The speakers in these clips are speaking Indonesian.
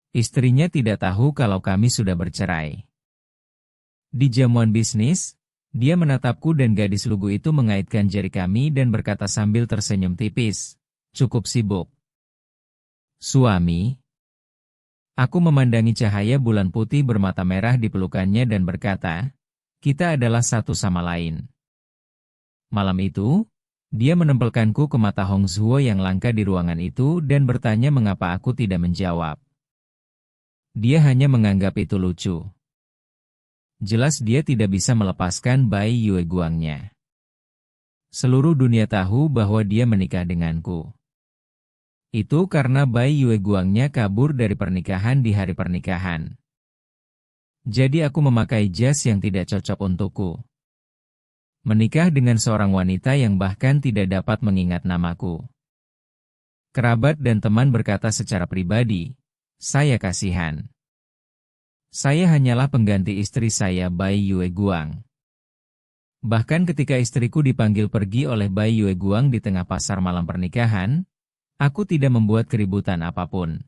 Istrinya tidak tahu kalau kami sudah bercerai. Di jamuan bisnis, dia menatapku dan gadis lugu itu mengaitkan jari kami dan berkata sambil tersenyum tipis, "Cukup sibuk." Suami. Aku memandangi cahaya bulan putih bermata merah di pelukannya dan berkata, "Kita adalah satu sama lain." Malam itu, dia menempelkanku ke mata Hong Zhuo yang langka di ruangan itu dan bertanya mengapa aku tidak menjawab. Dia hanya menganggap itu lucu. Jelas dia tidak bisa melepaskan Bai Yue Guangnya. Seluruh dunia tahu bahwa dia menikah denganku. Itu karena Bai Yue Guangnya kabur dari pernikahan di hari pernikahan. Jadi aku memakai jas yang tidak cocok untukku. Menikah dengan seorang wanita yang bahkan tidak dapat mengingat namaku. Kerabat dan teman berkata secara pribadi, "Saya kasihan. Saya hanyalah pengganti istri saya Bai Yue Guang." Bahkan ketika istriku dipanggil pergi oleh Bai Yue Guang di tengah pasar malam pernikahan, aku tidak membuat keributan apapun.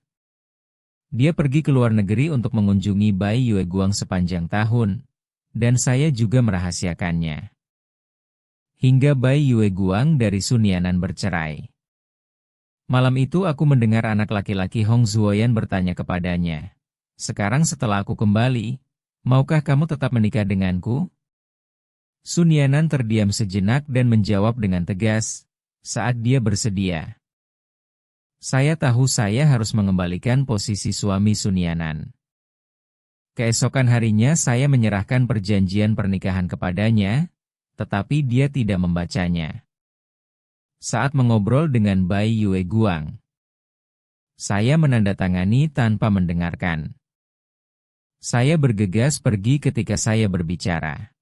Dia pergi ke luar negeri untuk mengunjungi Bai Yue Guang sepanjang tahun, dan saya juga merahasiakannya. Hingga Bai Yue Guang dari Sunyanan bercerai. Malam itu aku mendengar anak laki-laki Hong Zuoyan bertanya kepadanya, "Sekarang setelah aku kembali, maukah kamu tetap menikah denganku?" Sunyanan terdiam sejenak dan menjawab dengan tegas, saat dia bersedia. Saya tahu saya harus mengembalikan posisi suami Sunyanan. Keesokan harinya saya menyerahkan perjanjian pernikahan kepadanya, tetapi dia tidak membacanya. Saat mengobrol dengan Bai Yue Guang, saya menandatangani tanpa mendengarkan. Saya bergegas pergi ketika saya berbicara.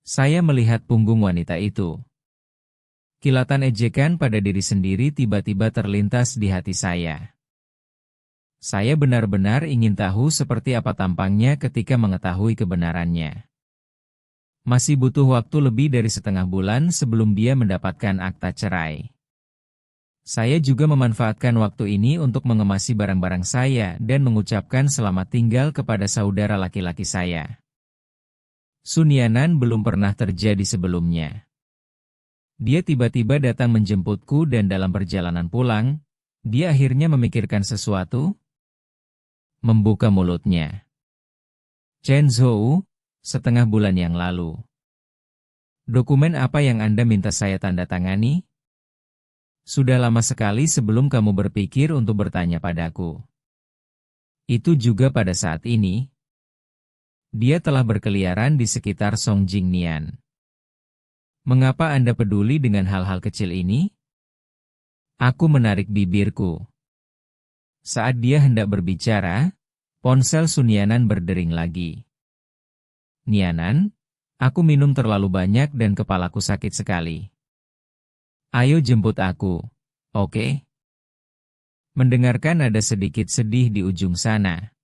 Saya melihat punggung wanita itu. Kilatan ejekan pada diri sendiri tiba-tiba terlintas di hati saya. Saya benar-benar ingin tahu seperti apa tampangnya ketika mengetahui kebenarannya. Masih butuh waktu lebih dari setengah bulan sebelum dia mendapatkan akta cerai. Saya juga memanfaatkan waktu ini untuk mengemasi barang-barang saya dan mengucapkan selamat tinggal kepada saudara laki-laki saya. Sunyanan belum pernah terjadi sebelumnya. Dia tiba-tiba datang menjemputku dan dalam perjalanan pulang, dia akhirnya memikirkan sesuatu. Membuka mulutnya. "Chen Zhou, setengah bulan yang lalu. Dokumen apa yang Anda minta saya tanda tangani? Sudah lama sekali sebelum kamu berpikir untuk bertanya padaku. Itu juga pada saat ini. Dia telah berkeliaran di sekitar Songjingnian. Mengapa Anda peduli dengan hal-hal kecil ini?" Aku menarik bibirku. Saat dia hendak berbicara, ponsel Sunyanan berdering lagi. "Nianan, aku minum terlalu banyak dan kepalaku sakit sekali. Ayo jemput aku, oke?" Mendengarkan ada sedikit sedih di ujung sana.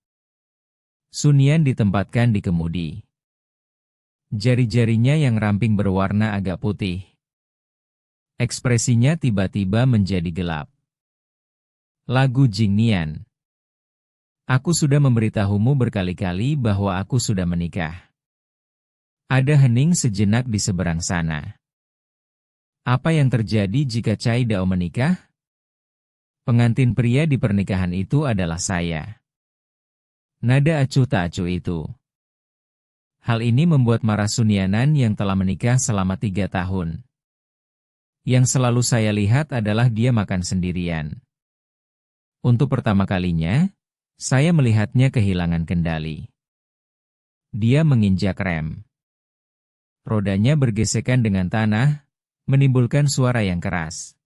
Sunyan ditempatkan di kemudi. Jari-jarinya yang ramping berwarna agak putih. Ekspresinya tiba-tiba menjadi gelap. Lagu Jingnian. "Aku sudah memberitahumu berkali-kali bahwa aku sudah menikah." Ada hening sejenak di seberang sana. Apa yang terjadi jika Cai Dao menikah? Pengantin pria di pernikahan itu adalah saya. Nada acuh tak acuh itu. Hal ini membuat marah Sunyanan yang telah menikah selama 3 tahun. Yang selalu saya lihat adalah dia makan sendirian. Untuk pertama kalinya, saya melihatnya kehilangan kendali. Dia menginjak rem. Rodanya bergesekan dengan tanah, menimbulkan suara yang keras.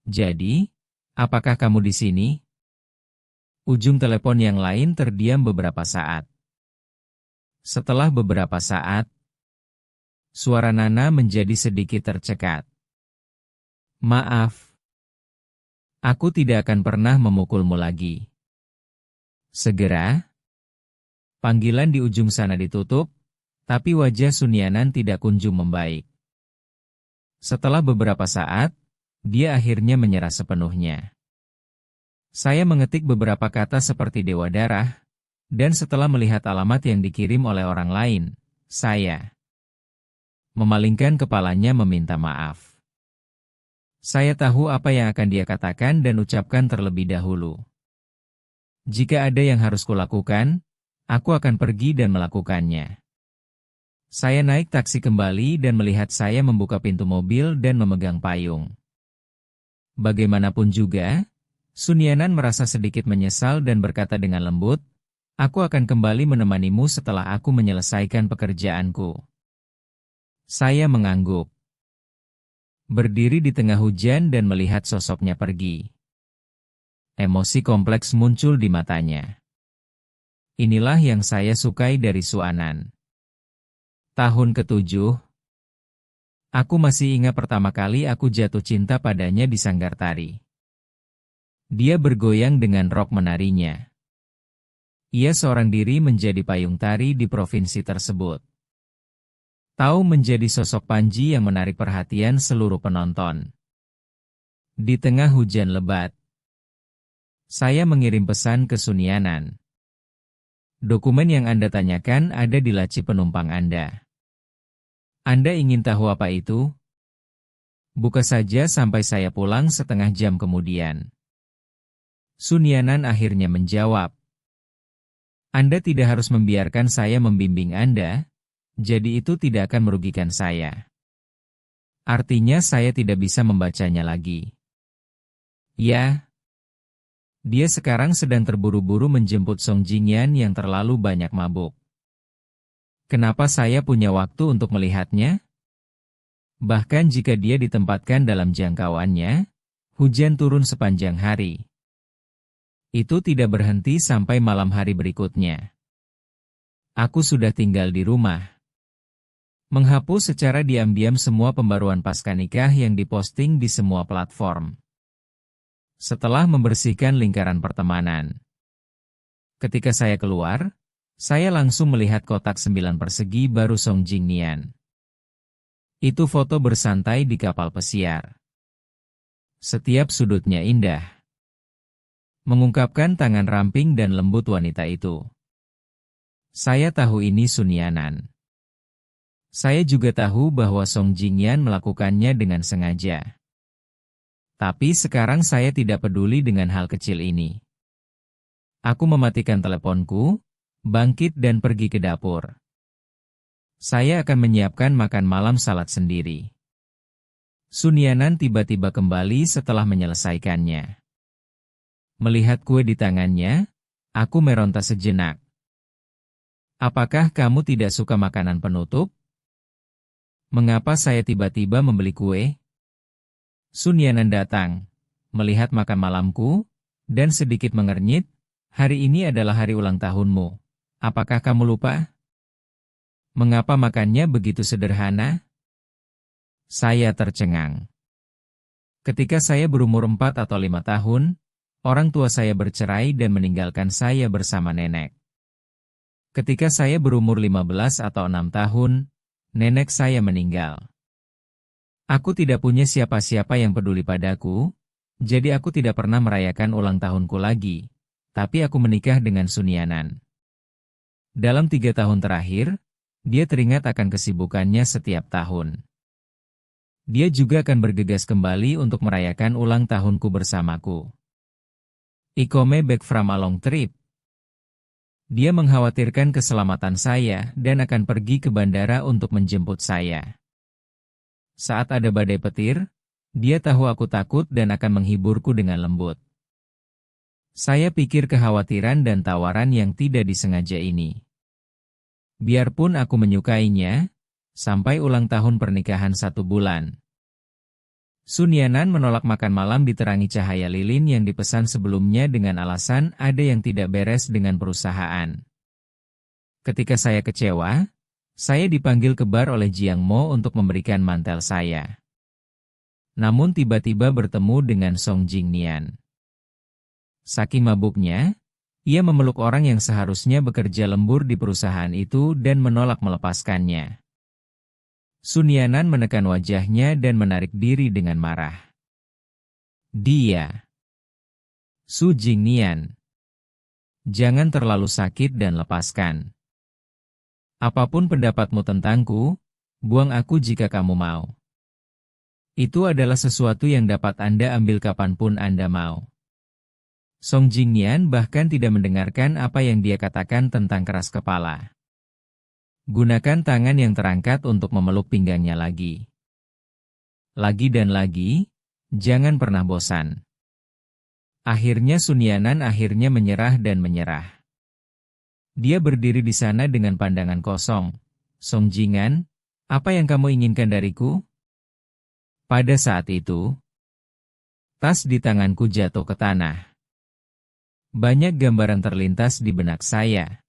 "Jadi, apakah kamu di sini?" Ujung telepon yang lain terdiam beberapa saat. Setelah beberapa saat, suara Nana menjadi sedikit tercekat. "Maaf. Aku tidak akan pernah memukulmu lagi." Segera, panggilan di ujung sana ditutup, tapi wajah Sunyanan tidak kunjung membaik. Setelah beberapa saat, dia akhirnya menyerah sepenuhnya. Saya mengetik beberapa kata seperti Dewa Darah, dan setelah melihat alamat yang dikirim oleh orang lain, saya memalingkan kepalanya meminta maaf. Saya tahu apa yang akan dia katakan dan ucapkan terlebih dahulu. Jika ada yang harus kulakukan, aku akan pergi dan melakukannya. Saya naik taksi kembali dan melihat saya membuka pintu mobil dan memegang payung. Bagaimanapun juga, Sun Yanan merasa sedikit menyesal dan berkata dengan lembut, "Aku akan kembali menemanimu setelah aku menyelesaikan pekerjaanku." Saya mengangguk, berdiri di tengah hujan dan melihat sosoknya pergi. Emosi kompleks muncul di matanya. Inilah yang saya sukai dari Suanan. Tahun ke-7, aku masih ingat pertama kali aku jatuh cinta padanya di sanggar tari. Dia bergoyang dengan rok menarinya. Ia seorang diri menjadi payung tari di provinsi tersebut. Tahu menjadi sosok Panji yang menarik perhatian seluruh penonton. Di tengah hujan lebat, saya mengirim pesan ke Sun Yanan. Dokumen yang Anda tanyakan ada di laci penumpang Anda. Anda ingin tahu apa itu? Buka saja sampai saya pulang setengah jam kemudian. Sun Yanan akhirnya menjawab. Anda tidak harus membiarkan saya membimbing Anda, jadi itu tidak akan merugikan saya. Artinya saya tidak bisa membacanya lagi. Ya, dia sekarang sedang terburu-buru menjemput Song Jingyan yang terlalu banyak mabuk. Kenapa saya punya waktu untuk melihatnya? Bahkan jika dia ditempatkan dalam jangkauannya, hujan turun sepanjang hari. Itu tidak berhenti sampai malam hari berikutnya. Aku sudah tinggal di rumah. Menghapus secara diam-diam semua pembaruan pasca nikah yang diposting di semua platform. Setelah membersihkan lingkaran pertemanan. Ketika saya keluar, saya langsung melihat kotak 9 persegi baru Song Jingyan. Itu foto bersantai di kapal pesiar. Setiap sudutnya indah. Mengungkapkan tangan ramping dan lembut wanita itu. Saya tahu ini Sun Yanan. Saya juga tahu bahwa Song Jingyan melakukannya dengan sengaja. Tapi sekarang saya tidak peduli dengan hal kecil ini. Aku mematikan teleponku, bangkit dan pergi ke dapur. Saya akan menyiapkan makan malam salad sendiri. Sun Yanan tiba-tiba kembali setelah menyelesaikannya. Melihat kue di tangannya, aku meronta sejenak. Apakah kamu tidak suka makanan penutup? Mengapa saya tiba-tiba membeli kue? Sun Yanan datang, melihat makan malamku, dan sedikit mengernyit, hari ini adalah hari ulang tahunmu. Apakah kamu lupa? Mengapa makannya begitu sederhana? Saya tercengang. Ketika saya berumur 4 atau 5 tahun, orang tua saya bercerai dan meninggalkan saya bersama nenek. Ketika saya berumur 15 atau 6 tahun, nenek saya meninggal. Aku tidak punya siapa-siapa yang peduli padaku, jadi aku tidak pernah merayakan ulang tahunku lagi, tapi aku menikah dengan Sun Yanan. Dalam 3 tahun terakhir, dia teringat akan kesibukannya setiap tahun. Dia juga akan bergegas kembali untuk merayakan ulang tahunku bersamaku. Ikome back from a long trip. Dia mengkhawatirkan keselamatan saya dan akan pergi ke bandara untuk menjemput saya. Saat ada badai petir, dia tahu aku takut dan akan menghiburku dengan lembut. Saya pikir kekhawatiran dan tawaran yang tidak disengaja ini. Biarpun aku menyukainya, sampai ulang tahun pernikahan 1 bulan. Sun Yanan menolak makan malam diterangi cahaya lilin yang dipesan sebelumnya dengan alasan ada yang tidak beres dengan perusahaan. Ketika saya kecewa, saya dipanggil ke bar oleh Jiang Mo untuk memberikan mantel saya. Namun tiba-tiba bertemu dengan Song Jingyan. Saking mabuknya, ia memeluk orang yang seharusnya bekerja lembur di perusahaan itu dan menolak melepaskannya. Sun Yanan menekan wajahnya dan menarik diri dengan marah. Dia Su Jingnian. Jangan terlalu sakit dan lepaskan. Apapun pendapatmu tentangku, buang aku jika kamu mau. Itu adalah sesuatu yang dapat Anda ambil kapanpun Anda mau. Song Jingnian bahkan tidak mendengarkan apa yang dia katakan tentang keras kepala. Gunakan tangan yang terangkat untuk memeluk pinggangnya lagi. Lagi dan lagi, jangan pernah bosan. Akhirnya Sun Yanan menyerah dan menyerah. Dia berdiri di sana dengan pandangan kosong. Song Jingan, apa yang kamu inginkan dariku? Pada saat itu, tas di tanganku jatuh ke tanah. Banyak gambaran terlintas di benak saya.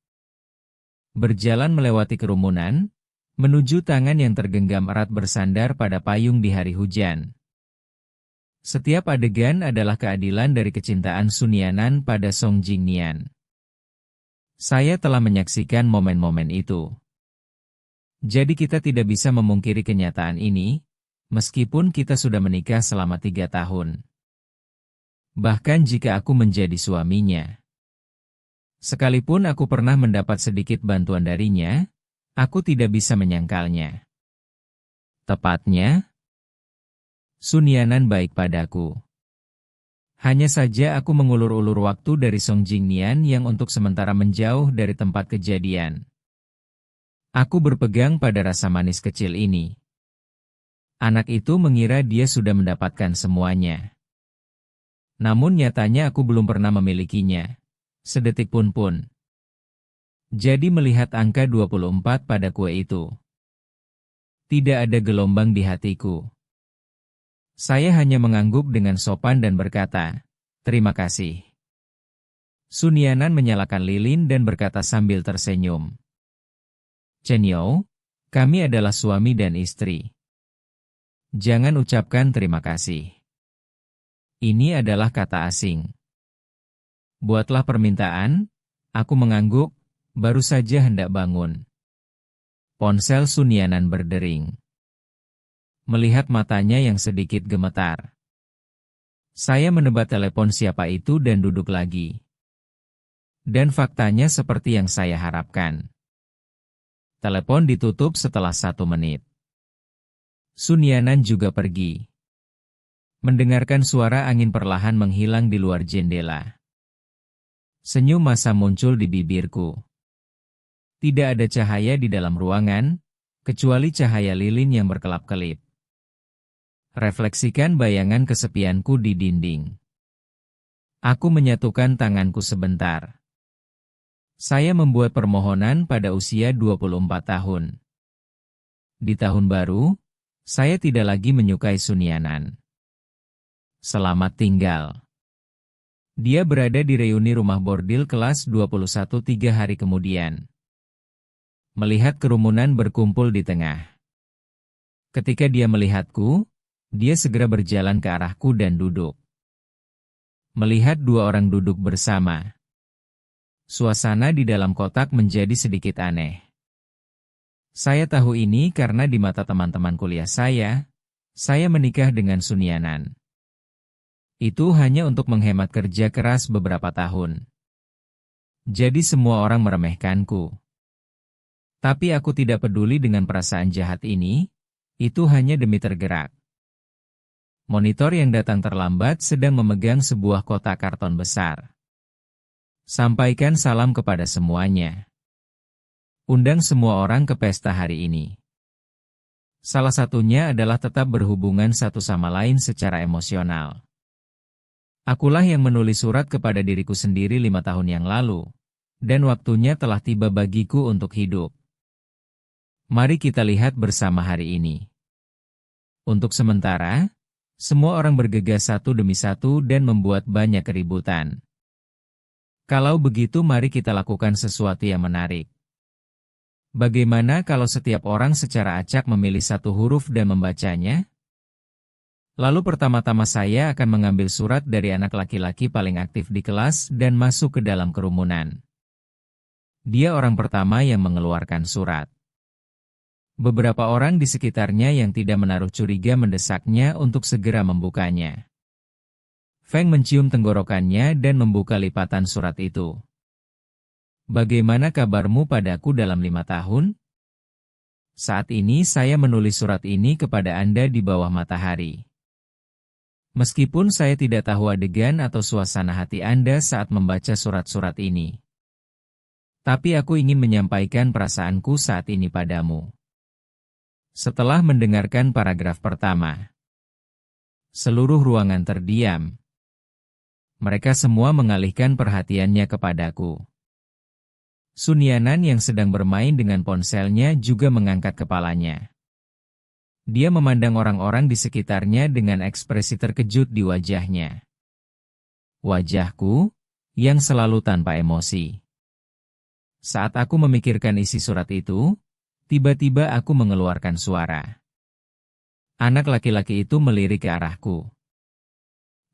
Berjalan melewati kerumunan, menuju tangan yang tergenggam erat bersandar pada payung di hari hujan. Setiap adegan adalah keadilan dari kecintaan Sun Yanan pada Song Jingnian. Saya telah menyaksikan momen-momen itu. Jadi kita tidak bisa memungkiri kenyataan ini, meskipun kita sudah menikah selama 3 tahun. Bahkan jika aku menjadi suaminya. Sekalipun aku pernah mendapat sedikit bantuan darinya, aku tidak bisa menyangkalnya. Tepatnya, Sun Yanan baik padaku. Hanya saja aku mengulur-ulur waktu dari Song Jingnian yang untuk sementara menjauh dari tempat kejadian. Aku berpegang pada rasa manis kecil ini. Anak itu mengira dia sudah mendapatkan semuanya. Namun nyatanya aku belum pernah memilikinya. Sedetik pun. Jadi melihat angka 24 pada kue itu. Tidak ada gelombang di hatiku. Saya hanya mengangguk dengan sopan dan berkata, terima kasih. Sun Yanan menyalakan lilin dan berkata sambil tersenyum. Chen Yao, kami adalah suami dan istri. Jangan ucapkan terima kasih. Ini adalah kata asing. Buatlah permintaan, aku mengangguk, baru saja hendak bangun. Ponsel Sun Yanan berdering. Melihat matanya yang sedikit gemetar. Saya menebak telepon siapa itu dan duduk lagi. Dan faktanya seperti yang saya harapkan. Telepon ditutup setelah 1 menit. Sun Yanan juga pergi. Mendengarkan suara angin perlahan menghilang di luar jendela. Senyum masa muncul di bibirku. Tidak ada cahaya di dalam ruangan, kecuali cahaya lilin yang berkelap-kelip. Refleksikan bayangan kesepianku di dinding. Aku menyatukan tanganku sebentar. Saya membuat permohonan pada usia 24 tahun. Di tahun baru, saya tidak lagi menyukai Sun Yanan. Selamat tinggal. Dia berada di reuni rumah bordil kelas 21 3 hari kemudian. Melihat kerumunan berkumpul di tengah. Ketika dia melihatku, dia segera berjalan ke arahku dan duduk. Melihat 2 orang duduk bersama. Suasana di dalam kotak menjadi sedikit aneh. Saya tahu ini karena di mata teman-teman kuliah saya menikah dengan Sun Yanan. Itu hanya untuk menghemat kerja keras beberapa tahun. Jadi semua orang meremehkanku. Tapi aku tidak peduli dengan perasaan jahat ini, itu hanya demi tergerak. Monitor yang datang terlambat sedang memegang sebuah kotak karton besar. Sampaikan salam kepada semuanya. Undang semua orang ke pesta hari ini. Salah satunya adalah tetap berhubungan satu sama lain secara emosional. Akulah yang menulis surat kepada diriku sendiri 5 tahun yang lalu, dan waktunya telah tiba bagiku untuk hidup. Mari kita lihat bersama hari ini. Untuk sementara, semua orang bergegas satu demi satu dan membuat banyak keributan. Kalau begitu mari kita lakukan sesuatu yang menarik. Bagaimana kalau setiap orang secara acak memilih satu huruf dan membacanya? Lalu pertama-tama saya akan mengambil surat dari anak laki-laki paling aktif di kelas dan masuk ke dalam kerumunan. Dia orang pertama yang mengeluarkan surat. Beberapa orang di sekitarnya yang tidak menaruh curiga mendesaknya untuk segera membukanya. Feng mencium tenggorokannya dan membuka lipatan surat itu. Bagaimana kabarmu padaku dalam 5 tahun? Saat ini saya menulis surat ini kepada Anda di bawah matahari. Meskipun saya tidak tahu adegan atau suasana hati Anda saat membaca surat-surat ini. Tapi aku ingin menyampaikan perasaanku saat ini padamu. Setelah mendengarkan paragraf pertama, seluruh ruangan terdiam. Mereka semua mengalihkan perhatiannya kepadaku. Sun Yanan yang sedang bermain dengan ponselnya juga mengangkat kepalanya. Dia memandang orang-orang di sekitarnya dengan ekspresi terkejut di wajahnya. Wajahku, yang selalu tanpa emosi. Saat aku memikirkan isi surat itu, tiba-tiba aku mengeluarkan suara. Anak laki-laki itu melirik ke arahku.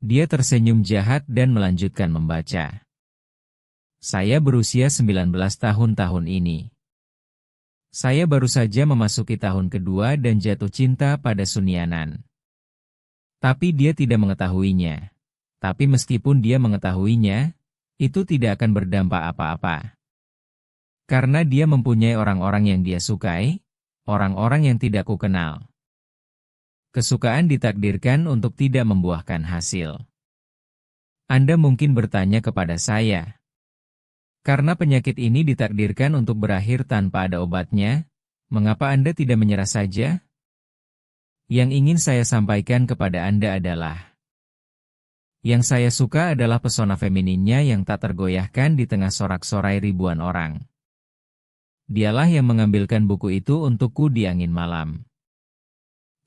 Dia tersenyum jahat dan melanjutkan membaca. Saya berusia 19 tahun ini. Saya baru saja memasuki tahun kedua dan jatuh cinta pada Sun Yanan. Tapi dia tidak mengetahuinya. Tapi meskipun dia mengetahuinya, itu tidak akan berdampak apa-apa. Karena dia mempunyai orang-orang yang dia sukai, orang-orang yang tidak kukenal. Kesukaan ditakdirkan untuk tidak membuahkan hasil. Anda mungkin bertanya kepada saya, karena penyakit ini ditakdirkan untuk berakhir tanpa ada obatnya, mengapa Anda tidak menyerah saja? Yang ingin saya sampaikan kepada Anda adalah, yang saya suka adalah pesona femininnya yang tak tergoyahkan di tengah sorak-sorai ribuan orang. Dialah yang mengambilkan buku itu untukku di angin malam.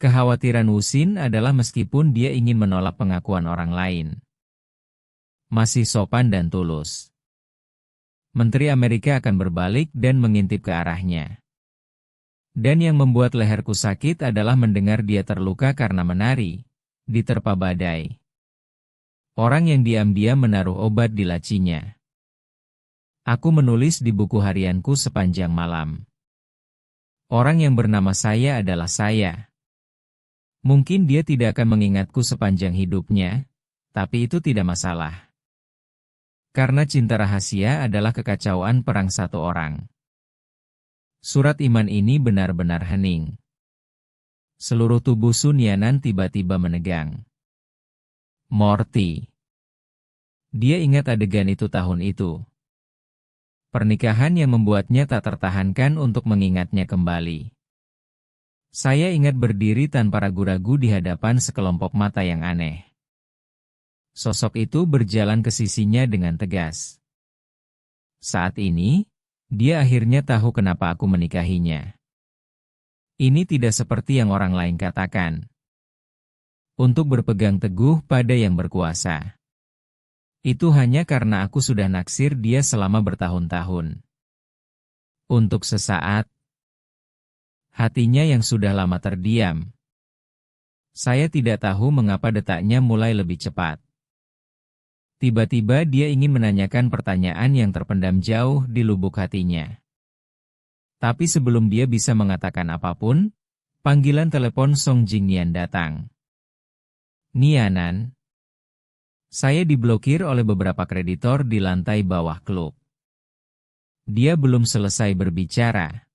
Kekhawatiran Wusin adalah meskipun dia ingin menolak pengakuan orang lain. Masih sopan dan tulus. Menteri Amerika akan berbalik dan mengintip ke arahnya. Dan yang membuat leherku sakit adalah mendengar dia terluka karena menari, diterpa badai. Orang yang diam-diam menaruh obat di lacinya. Aku menulis di buku harianku sepanjang malam. Orang yang bernama saya adalah saya. Mungkin dia tidak akan mengingatku sepanjang hidupnya, tapi itu tidak masalah. Karena cinta rahasia adalah kekacauan perang satu orang. Surat iman ini benar-benar hening. Seluruh tubuh Sun Yanan tiba-tiba menegang. Morty. Dia ingat adegan itu tahun itu. Pernikahan yang membuatnya tak tertahankan untuk mengingatnya kembali. Saya ingat berdiri tanpa ragu-ragu di hadapan sekelompok mata yang aneh. Sosok itu berjalan ke sisinya dengan tegas. Saat ini, dia akhirnya tahu kenapa aku menikahinya. Ini tidak seperti yang orang lain katakan. Untuk berpegang teguh pada yang berkuasa. Itu hanya karena aku sudah naksir dia selama bertahun-tahun. Untuk sesaat, hatinya yang sudah lama terdiam. Saya tidak tahu mengapa detaknya mulai lebih cepat. Tiba-tiba dia ingin menanyakan pertanyaan yang terpendam jauh di lubuk hatinya. Tapi sebelum dia bisa mengatakan apapun, panggilan telepon Song Jingnian datang. Nianan. Saya diblokir oleh beberapa kreditor di lantai bawah klub. Dia belum selesai berbicara.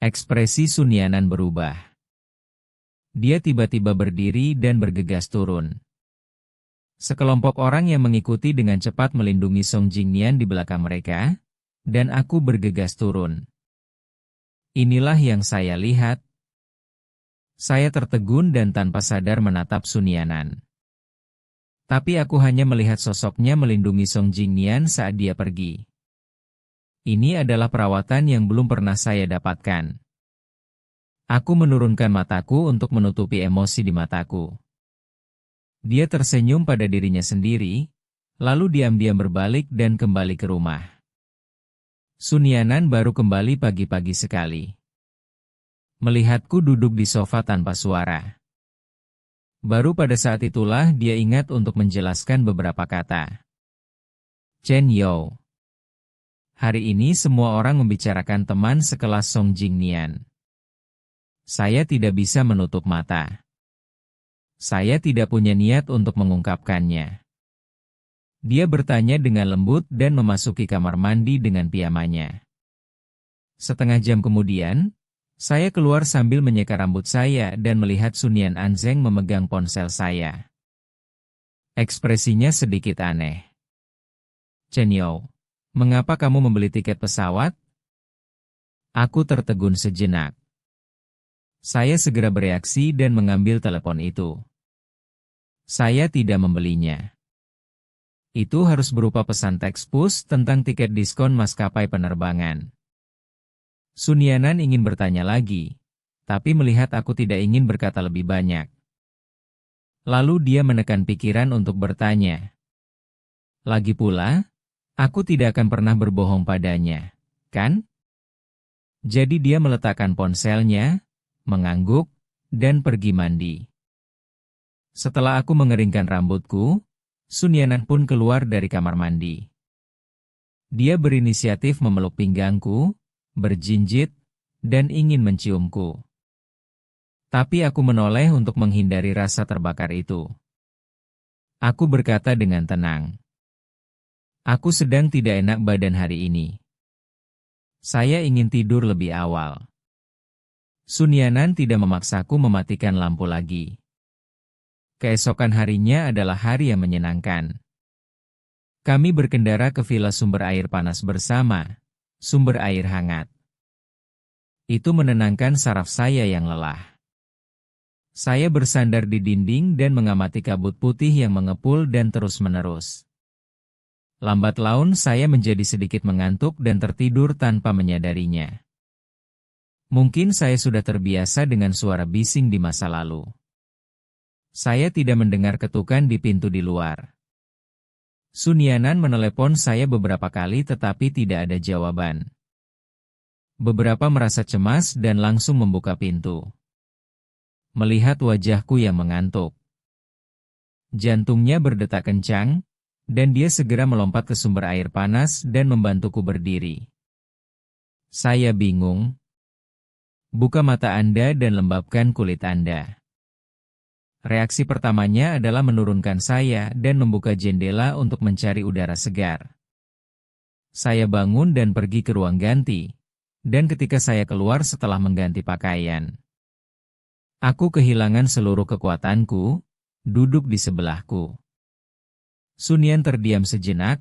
Ekspresi Sun Yanan berubah. Dia tiba-tiba berdiri dan bergegas turun. Sekelompok orang yang mengikuti dengan cepat melindungi Song Jingnian di belakang mereka, dan aku bergegas turun. Inilah yang saya lihat. Saya tertegun dan tanpa sadar menatap Sun Yanan. Tapi aku hanya melihat sosoknya melindungi Song Jingnian saat dia pergi. Ini adalah perawatan yang belum pernah saya dapatkan. Aku menurunkan mataku untuk menutupi emosi di mataku. Dia tersenyum pada dirinya sendiri, lalu diam-diam berbalik dan kembali ke rumah. Sun Yanan baru kembali pagi-pagi sekali. Melihatku duduk di sofa tanpa suara. Baru pada saat itulah dia ingat untuk menjelaskan beberapa kata. Chen Yao. Hari ini semua orang membicarakan teman sekelas Song Jingnian. Saya tidak bisa menutup mata. Saya tidak punya niat untuk mengungkapkannya. Dia bertanya dengan lembut dan memasuki kamar mandi dengan piyamanya. Setengah jam kemudian, saya keluar sambil menyeka rambut saya dan melihat Sunyan Anzeng memegang ponsel saya. Ekspresinya sedikit aneh. "Chen Yao, mengapa kamu membeli tiket pesawat?" Aku tertegun sejenak. Saya segera bereaksi dan mengambil telepon itu. Saya tidak membelinya. Itu harus berupa pesan teks push tentang tiket diskon maskapai penerbangan. Sunyanan ingin bertanya lagi, tapi melihat aku tidak ingin berkata lebih banyak. Lalu dia menekan pikiran untuk bertanya. Lagi pula, aku tidak akan pernah berbohong padanya, kan? Jadi dia meletakkan ponselnya, mengangguk, dan pergi mandi. Setelah aku mengeringkan rambutku, Sunyanan pun keluar dari kamar mandi. Dia berinisiatif memeluk pinggangku, berjinjit, dan ingin menciumku. Tapi aku menoleh untuk menghindari rasa terbakar itu. Aku berkata dengan tenang. Aku sedang tidak enak badan hari ini. Saya ingin tidur lebih awal. Sunyanan tidak memaksaku mematikan lampu lagi. Keesokan harinya adalah hari yang menyenangkan. Kami berkendara ke villa sumber air panas bersama, sumber air hangat. Itu menenangkan saraf saya yang lelah. Saya bersandar di dinding dan mengamati kabut putih yang mengepul dan terus-menerus. Lambat laun saya menjadi sedikit mengantuk dan tertidur tanpa menyadarinya. Mungkin saya sudah terbiasa dengan suara bising di masa lalu. Saya tidak mendengar ketukan di pintu di luar. Sunyanan menelepon saya beberapa kali tetapi tidak ada jawaban. Beberapa merasa cemas dan langsung membuka pintu. Melihat wajahku yang mengantuk. Jantungnya berdetak kencang, dan dia segera melompat ke sumber air panas dan membantuku berdiri. Saya bingung. Buka mata Anda dan lembabkan kulit Anda. Reaksi pertamanya adalah menurunkan saya dan membuka jendela untuk mencari udara segar. Saya bangun dan pergi ke ruang ganti, dan ketika saya keluar setelah mengganti pakaian, aku kehilangan seluruh kekuatanku, duduk di sebelahku. Sunyan terdiam sejenak,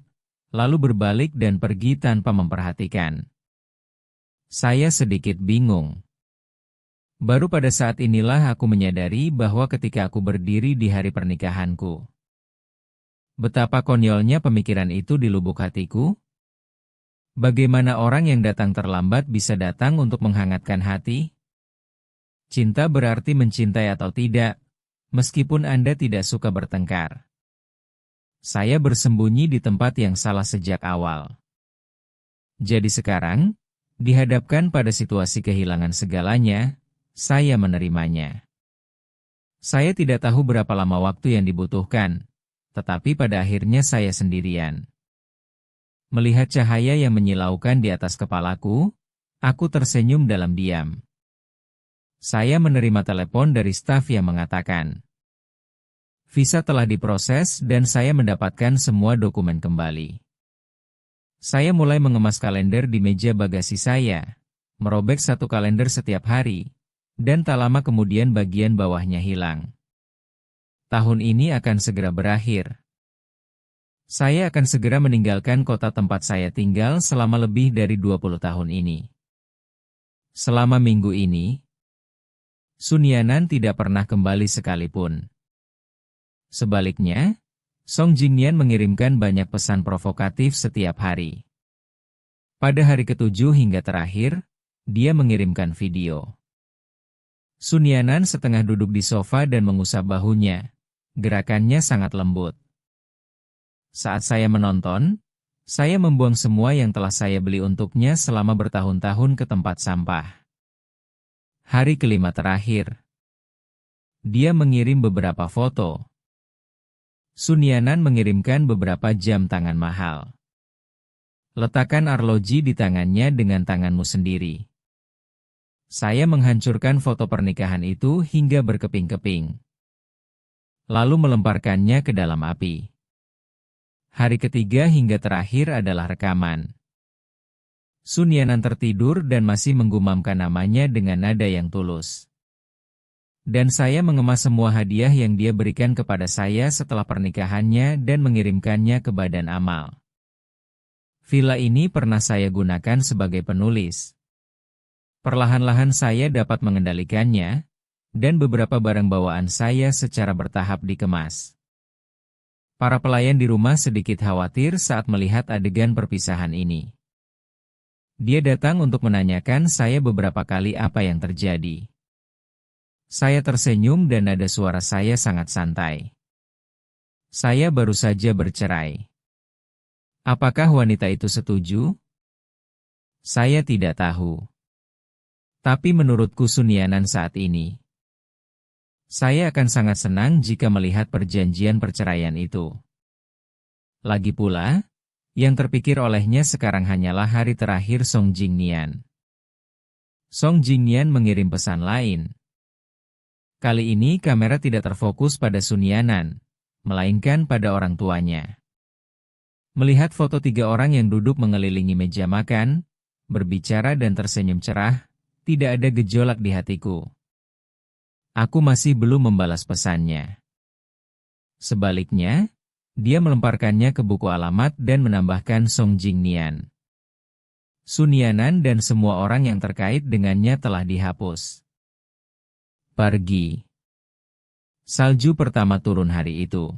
lalu berbalik dan pergi tanpa memperhatikan. Saya sedikit bingung. Baru pada saat inilah aku menyadari bahwa ketika aku berdiri di hari pernikahanku, betapa konyolnya pemikiran itu di lubuk hatiku. Bagaimana orang yang datang terlambat bisa datang untuk menghangatkan hati? Cinta berarti mencintai atau tidak, meskipun Anda tidak suka bertengkar. Saya bersembunyi di tempat yang salah sejak awal. Jadi sekarang, dihadapkan pada situasi kehilangan segalanya, saya menerimanya. Saya tidak tahu berapa lama waktu yang dibutuhkan, tetapi pada akhirnya saya sendirian. Melihat cahaya yang menyilaukan di atas kepalaku, aku tersenyum dalam diam. Saya menerima telepon dari staf yang mengatakan, visa telah diproses dan saya mendapatkan semua dokumen kembali. Saya mulai mengemas kalender di meja bagasi saya, merobek satu kalender setiap hari, dan tak lama kemudian bagian bawahnya hilang. Tahun ini akan segera berakhir. Saya akan segera meninggalkan kota tempat saya tinggal selama lebih dari 20 tahun ini. Selama minggu ini, Sunyanan tidak pernah kembali sekalipun. Sebaliknya, Song Jingnian mengirimkan banyak pesan provokatif setiap hari. Pada hari ke-7 hingga terakhir, dia mengirimkan video. Sunyanan setengah duduk di sofa dan mengusap bahunya. Gerakannya sangat lembut. Saat saya menonton, saya membuang semua yang telah saya beli untuknya selama bertahun-tahun ke tempat sampah. Hari kelima terakhir, dia mengirim beberapa foto. Sunyanan mengirimkan beberapa jam tangan mahal. Letakkan arloji di tangannya dengan tanganmu sendiri. Saya menghancurkan foto pernikahan itu hingga berkeping-keping. lalu melemparkannya ke dalam api. Hari ketiga hingga terakhir adalah rekaman. Sun Yanan tertidur dan masih menggumamkan namanya dengan nada yang tulus. Dan saya mengemas semua hadiah yang dia berikan kepada saya setelah pernikahannya dan mengirimkannya ke badan amal. Villa ini pernah saya gunakan sebagai penulis. Perlahan-lahan saya dapat mengendalikannya, dan beberapa barang bawaan saya secara bertahap dikemas. Para pelayan di rumah sedikit khawatir saat melihat adegan perpisahan ini. Dia datang untuk menanyakan saya beberapa kali apa yang terjadi. Saya tersenyum dan nada suara saya sangat santai. Saya baru saja bercerai. Apakah wanita itu setuju? Saya tidak tahu. Tapi menurutku Sun Yanan saat ini, saya akan sangat senang jika melihat perjanjian perceraian itu. Lagi pula, yang terpikir olehnya sekarang hanyalah hari terakhir Song Jingnian. Song Jingnian mengirim pesan lain. Kali ini kamera tidak terfokus pada Sun Yanan, melainkan pada orang tuanya. Melihat foto 3 orang yang duduk mengelilingi meja makan, berbicara dan tersenyum cerah, tidak ada gejolak di hatiku. Aku masih belum membalas pesannya. Sebaliknya, dia melemparkannya ke buku alamat dan menambahkan Song Jingnian. Sun Yanan dan semua orang yang terkait dengannya telah dihapus. Pergi. Salju pertama turun hari itu.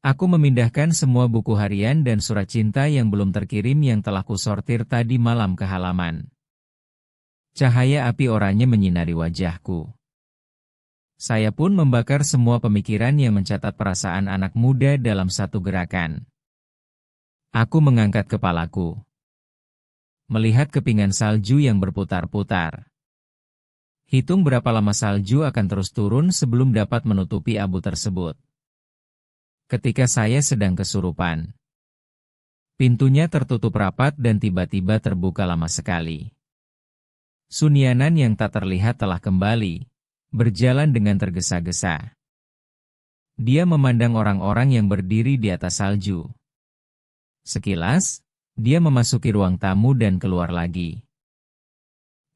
Aku memindahkan semua buku harian dan surat cinta yang belum terkirim yang telah kusortir tadi malam ke halaman. Cahaya api oranye menyinari wajahku. Saya pun membakar semua pemikiran yang mencatat perasaan anak muda dalam satu gerakan. Aku mengangkat kepalaku. Melihat kepingan salju yang berputar-putar. Hitung berapa lama salju akan terus turun sebelum dapat menutupi abu tersebut. Ketika saya sedang kesurupan. Pintunya tertutup rapat dan tiba-tiba terbuka lama sekali. Sun Yanan yang tak terlihat telah kembali, berjalan dengan tergesa-gesa. Dia memandang orang-orang yang berdiri di atas salju. Sekilas, dia memasuki ruang tamu dan keluar lagi.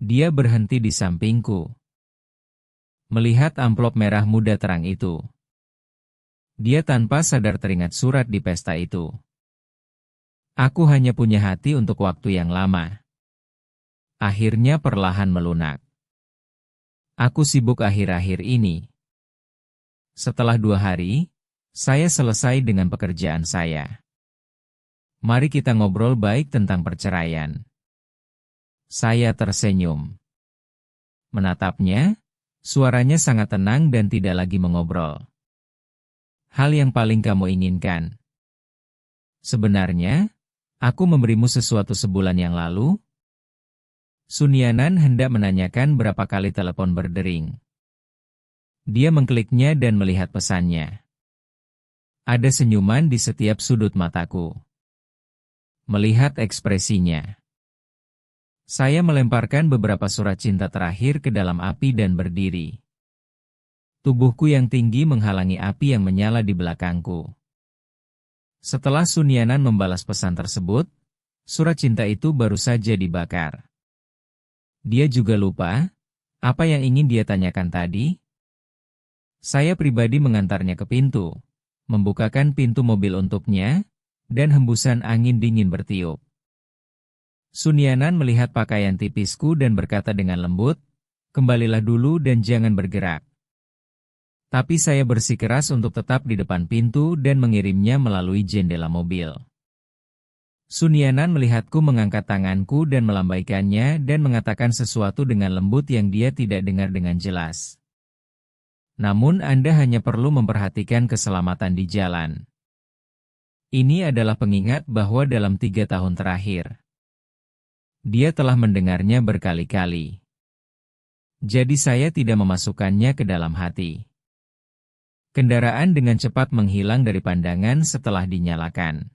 Dia berhenti di sampingku. Melihat amplop merah muda terang itu. Dia tanpa sadar teringat surat di pesta itu. Aku hanya punya hati untuk waktu yang lama. Akhirnya perlahan melunak. Aku sibuk akhir-akhir ini. Setelah 2 hari, saya selesai dengan pekerjaan saya. Mari kita ngobrol baik tentang perceraian. Saya tersenyum. Menatapnya, suaranya sangat tenang dan tidak lagi mengobrol. Hal yang paling kamu inginkan. Sebenarnya, aku memberimu sesuatu sebulan yang lalu. Sun Yanan hendak menanyakan berapa kali telepon berdering. Dia mengkliknya dan melihat pesannya. Ada senyuman di setiap sudut mataku. Melihat ekspresinya. Saya melemparkan beberapa surat cinta terakhir ke dalam api dan berdiri. Tubuhku yang tinggi menghalangi api yang menyala di belakangku. Setelah Sun Yanan membalas pesan tersebut, surat cinta itu baru saja dibakar. Dia juga lupa, apa yang ingin dia tanyakan tadi? Saya pribadi mengantarnya ke pintu, membukakan pintu mobil untuknya, dan hembusan angin dingin bertiup. Sun Yanan melihat pakaian tipisku dan berkata dengan lembut, kembalilah dulu dan jangan bergerak. Tapi saya bersikeras untuk tetap di depan pintu dan mengirimnya melalui jendela mobil. Sun Yanan melihatku mengangkat tanganku dan melambaikannya dan mengatakan sesuatu dengan lembut yang dia tidak dengar dengan jelas. Namun Anda hanya perlu memperhatikan keselamatan di jalan. Ini adalah pengingat bahwa dalam 3 tahun terakhir, dia telah mendengarnya berkali-kali. Jadi saya tidak memasukkannya ke dalam hati. Kendaraan dengan cepat menghilang dari pandangan setelah dinyalakan.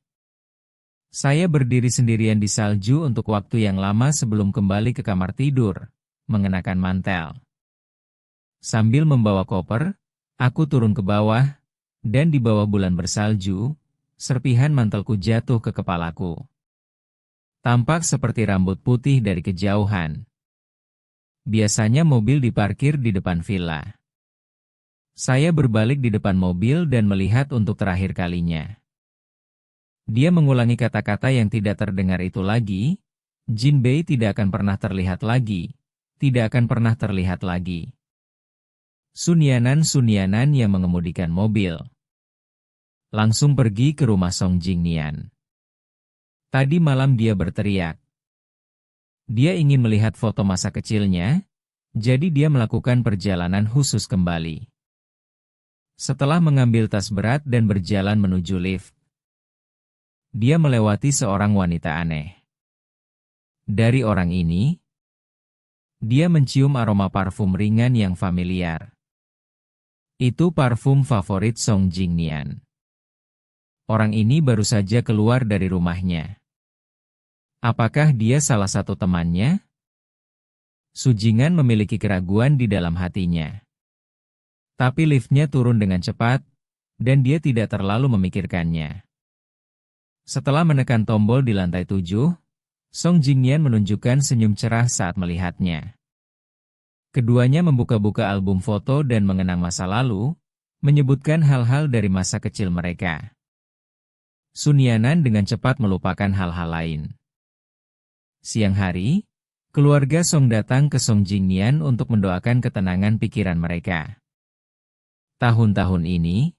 Saya berdiri sendirian di salju untuk waktu yang lama sebelum kembali ke kamar tidur, mengenakan mantel. Sambil membawa koper, Aku turun ke bawah, dan di bawah bulan bersalju, serpihan mantelku jatuh ke kepalaku. Tampak seperti rambut putih dari kejauhan. Biasanya mobil diparkir di depan villa. Saya berbalik di depan mobil dan melihat untuk terakhir kalinya. Dia mengulangi kata-kata yang tidak terdengar itu lagi. Jin Bei tidak akan pernah terlihat lagi. Tidak akan pernah terlihat lagi. Sunyanan yang mengemudikan mobil langsung pergi ke rumah Song Jingnian. Tadi malam dia berteriak. Dia ingin melihat foto masa kecilnya, jadi dia melakukan perjalanan khusus kembali. Setelah mengambil tas berat dan berjalan menuju lift, dia melewati seorang wanita aneh. Dari orang ini, dia mencium aroma parfum ringan yang familiar. Itu parfum favorit Song Jingnian. Orang ini baru saja keluar dari rumahnya. Apakah dia salah satu temannya? Su Jingan memiliki keraguan di dalam hatinya. Tapi liftnya turun dengan cepat, dan dia tidak terlalu memikirkannya. Setelah menekan tombol di lantai 7, Song Jingnian menunjukkan senyum cerah saat melihatnya. Keduanya membuka-buka album foto dan mengenang masa lalu, menyebutkan hal-hal dari masa kecil mereka. Sunyanan dengan cepat melupakan hal-hal lain. Siang hari, keluarga Song datang ke Song Jingnian untuk mendoakan ketenangan pikiran mereka. Tahun-tahun ini,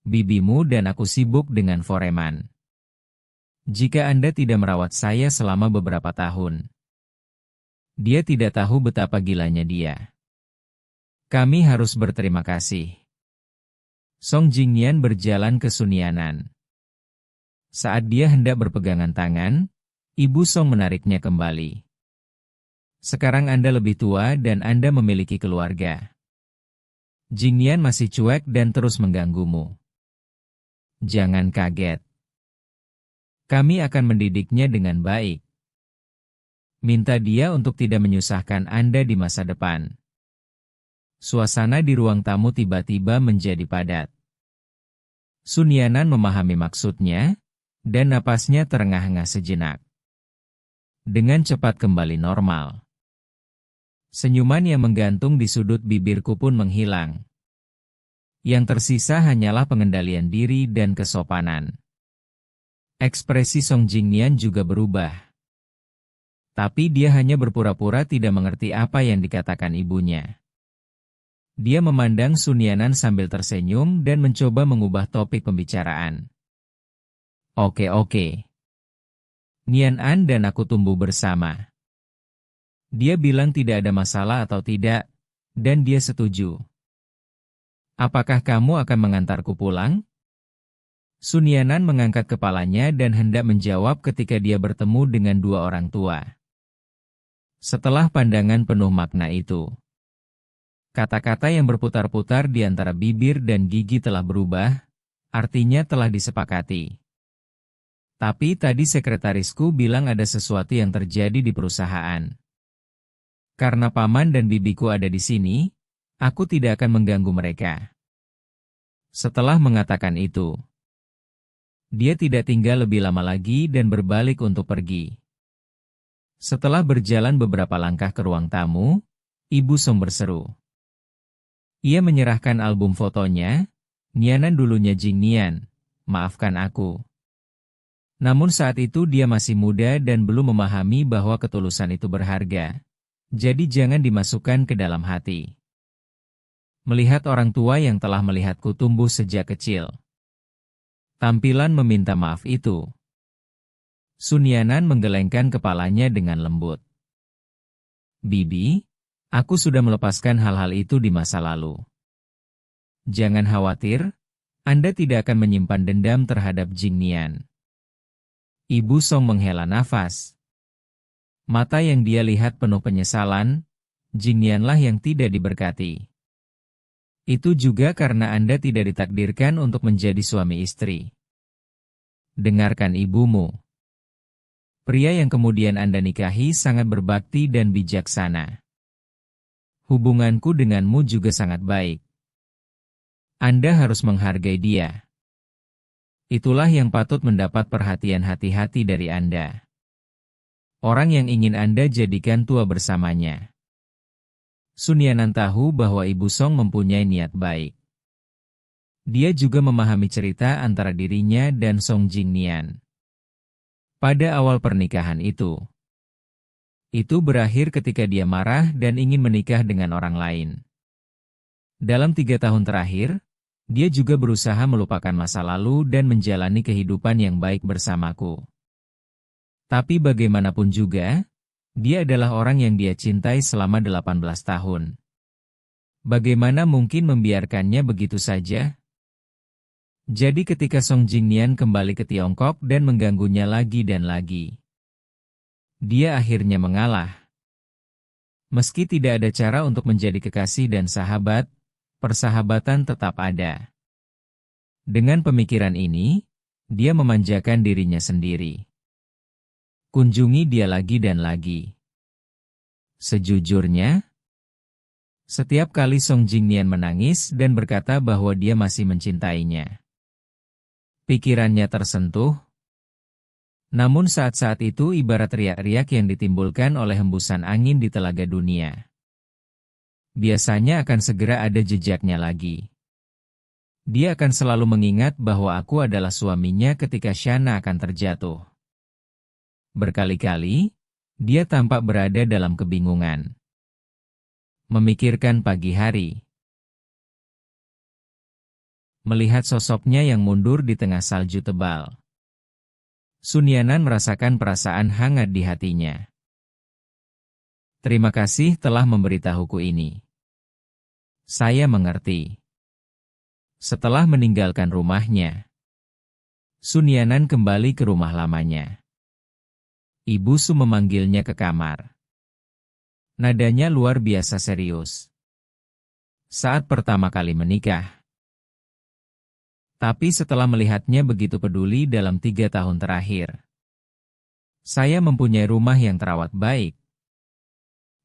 bibimu dan aku sibuk dengan foreman. Jika Anda tidak merawat saya selama beberapa tahun, dia tidak tahu betapa gilanya dia. Kami harus berterima kasih. Song Jingnian berjalan ke Sunyanan. Saat dia hendak berpegangan tangan, Ibu Song menariknya kembali. Sekarang Anda lebih tua dan Anda memiliki keluarga. Jingnian masih cuek dan terus mengganggumu. Jangan kaget. Kami akan mendidiknya dengan baik. Minta dia untuk tidak menyusahkan Anda di masa depan. Suasana di ruang tamu tiba-tiba menjadi padat. Sunyanan memahami maksudnya, dan napasnya terengah-engah sejenak. Dengan cepat kembali normal. Senyuman yang menggantung di sudut bibirku pun menghilang. Yang tersisa hanyalah pengendalian diri dan kesopanan. Ekspresi Song Jingnian juga berubah. Tapi dia hanya berpura-pura tidak mengerti apa yang dikatakan ibunya. Dia memandang Sunyanan sambil tersenyum dan mencoba mengubah topik pembicaraan. Oke. Nian An dan aku tumbuh bersama. Dia bilang tidak ada masalah atau tidak, dan dia setuju. Apakah kamu akan mengantarku pulang? Sunyanan mengangkat kepalanya dan hendak menjawab ketika dia bertemu dengan dua orang tua. Setelah pandangan penuh makna itu, kata-kata yang berputar-putar di antara bibir dan gigi telah berubah, artinya telah disepakati. Tapi tadi sekretarisku bilang ada sesuatu yang terjadi di perusahaan. Karena paman dan bibiku ada di sini, aku tidak akan mengganggu mereka. Setelah mengatakan itu, dia tidak tinggal lebih lama lagi dan berbalik untuk pergi. Setelah berjalan beberapa langkah ke ruang tamu, Ibu Song berseru. Ia menyerahkan album fotonya, Nianan dulunya Jingnian, maafkan aku. Namun saat itu dia masih muda dan belum memahami bahwa ketulusan itu berharga. Jadi jangan dimasukkan ke dalam hati. Melihat orang tua yang telah melihatku tumbuh sejak kecil. Tampilan meminta maaf itu. Sunyanan menggelengkan kepalanya dengan lembut. Bibi, aku sudah melepaskan hal-hal itu di masa lalu. Jangan khawatir, Anda tidak akan menyimpan dendam terhadap Jingnian. Ibu Song menghela nafas. Mata yang dia lihat penuh penyesalan, Jingnianlah yang tidak diberkati. Itu juga karena Anda tidak ditakdirkan untuk menjadi suami istri. Dengarkan ibumu. Pria yang kemudian Anda nikahi sangat berbakti dan bijaksana. Hubunganku denganmu juga sangat baik. Anda harus menghargai dia. Itulah yang patut mendapat perhatian hati-hati dari Anda. Orang yang ingin Anda jadikan tua bersamanya. Sun Yanan tahu bahwa Ibu Song mempunyai niat baik. Dia juga memahami cerita antara dirinya dan Song Jingnian. Pada awal pernikahan itu berakhir ketika dia marah dan ingin menikah dengan orang lain. Dalam 3 tahun terakhir, dia juga berusaha melupakan masa lalu dan menjalani kehidupan yang baik bersamaku. Tapi bagaimanapun juga, dia adalah orang yang dia cintai selama 18 tahun. Bagaimana mungkin membiarkannya begitu saja? Jadi ketika Song Jingnian kembali ke Tiongkok dan mengganggunya lagi dan lagi, dia akhirnya mengalah. Meski tidak ada cara untuk menjadi kekasih dan sahabat, persahabatan tetap ada. Dengan pemikiran ini, dia memanjakan dirinya sendiri. Kunjungi dia lagi dan lagi. Sejujurnya, setiap kali Song Jingnian menangis dan berkata bahwa dia masih mencintainya, pikirannya tersentuh. Namun saat-saat itu ibarat riak-riak yang ditimbulkan oleh hembusan angin di telaga dunia. Biasanya akan segera ada jejaknya lagi. Dia akan selalu mengingat bahwa aku adalah suaminya ketika Shana akan terjatuh. Berkali-kali, dia tampak berada dalam kebingungan. Memikirkan pagi hari. Melihat sosoknya yang mundur di tengah salju tebal. Sun Yanan merasakan perasaan hangat di hatinya. Terima kasih telah memberitahuku ini. Saya mengerti. Setelah meninggalkan rumahnya, Sun Yanan kembali ke rumah lamanya. Ibu Su memanggilnya ke kamar. Nadanya luar biasa serius. Saat pertama kali menikah. Tapi setelah melihatnya begitu peduli dalam 3 tahun terakhir. Saya mempunyai rumah yang terawat baik.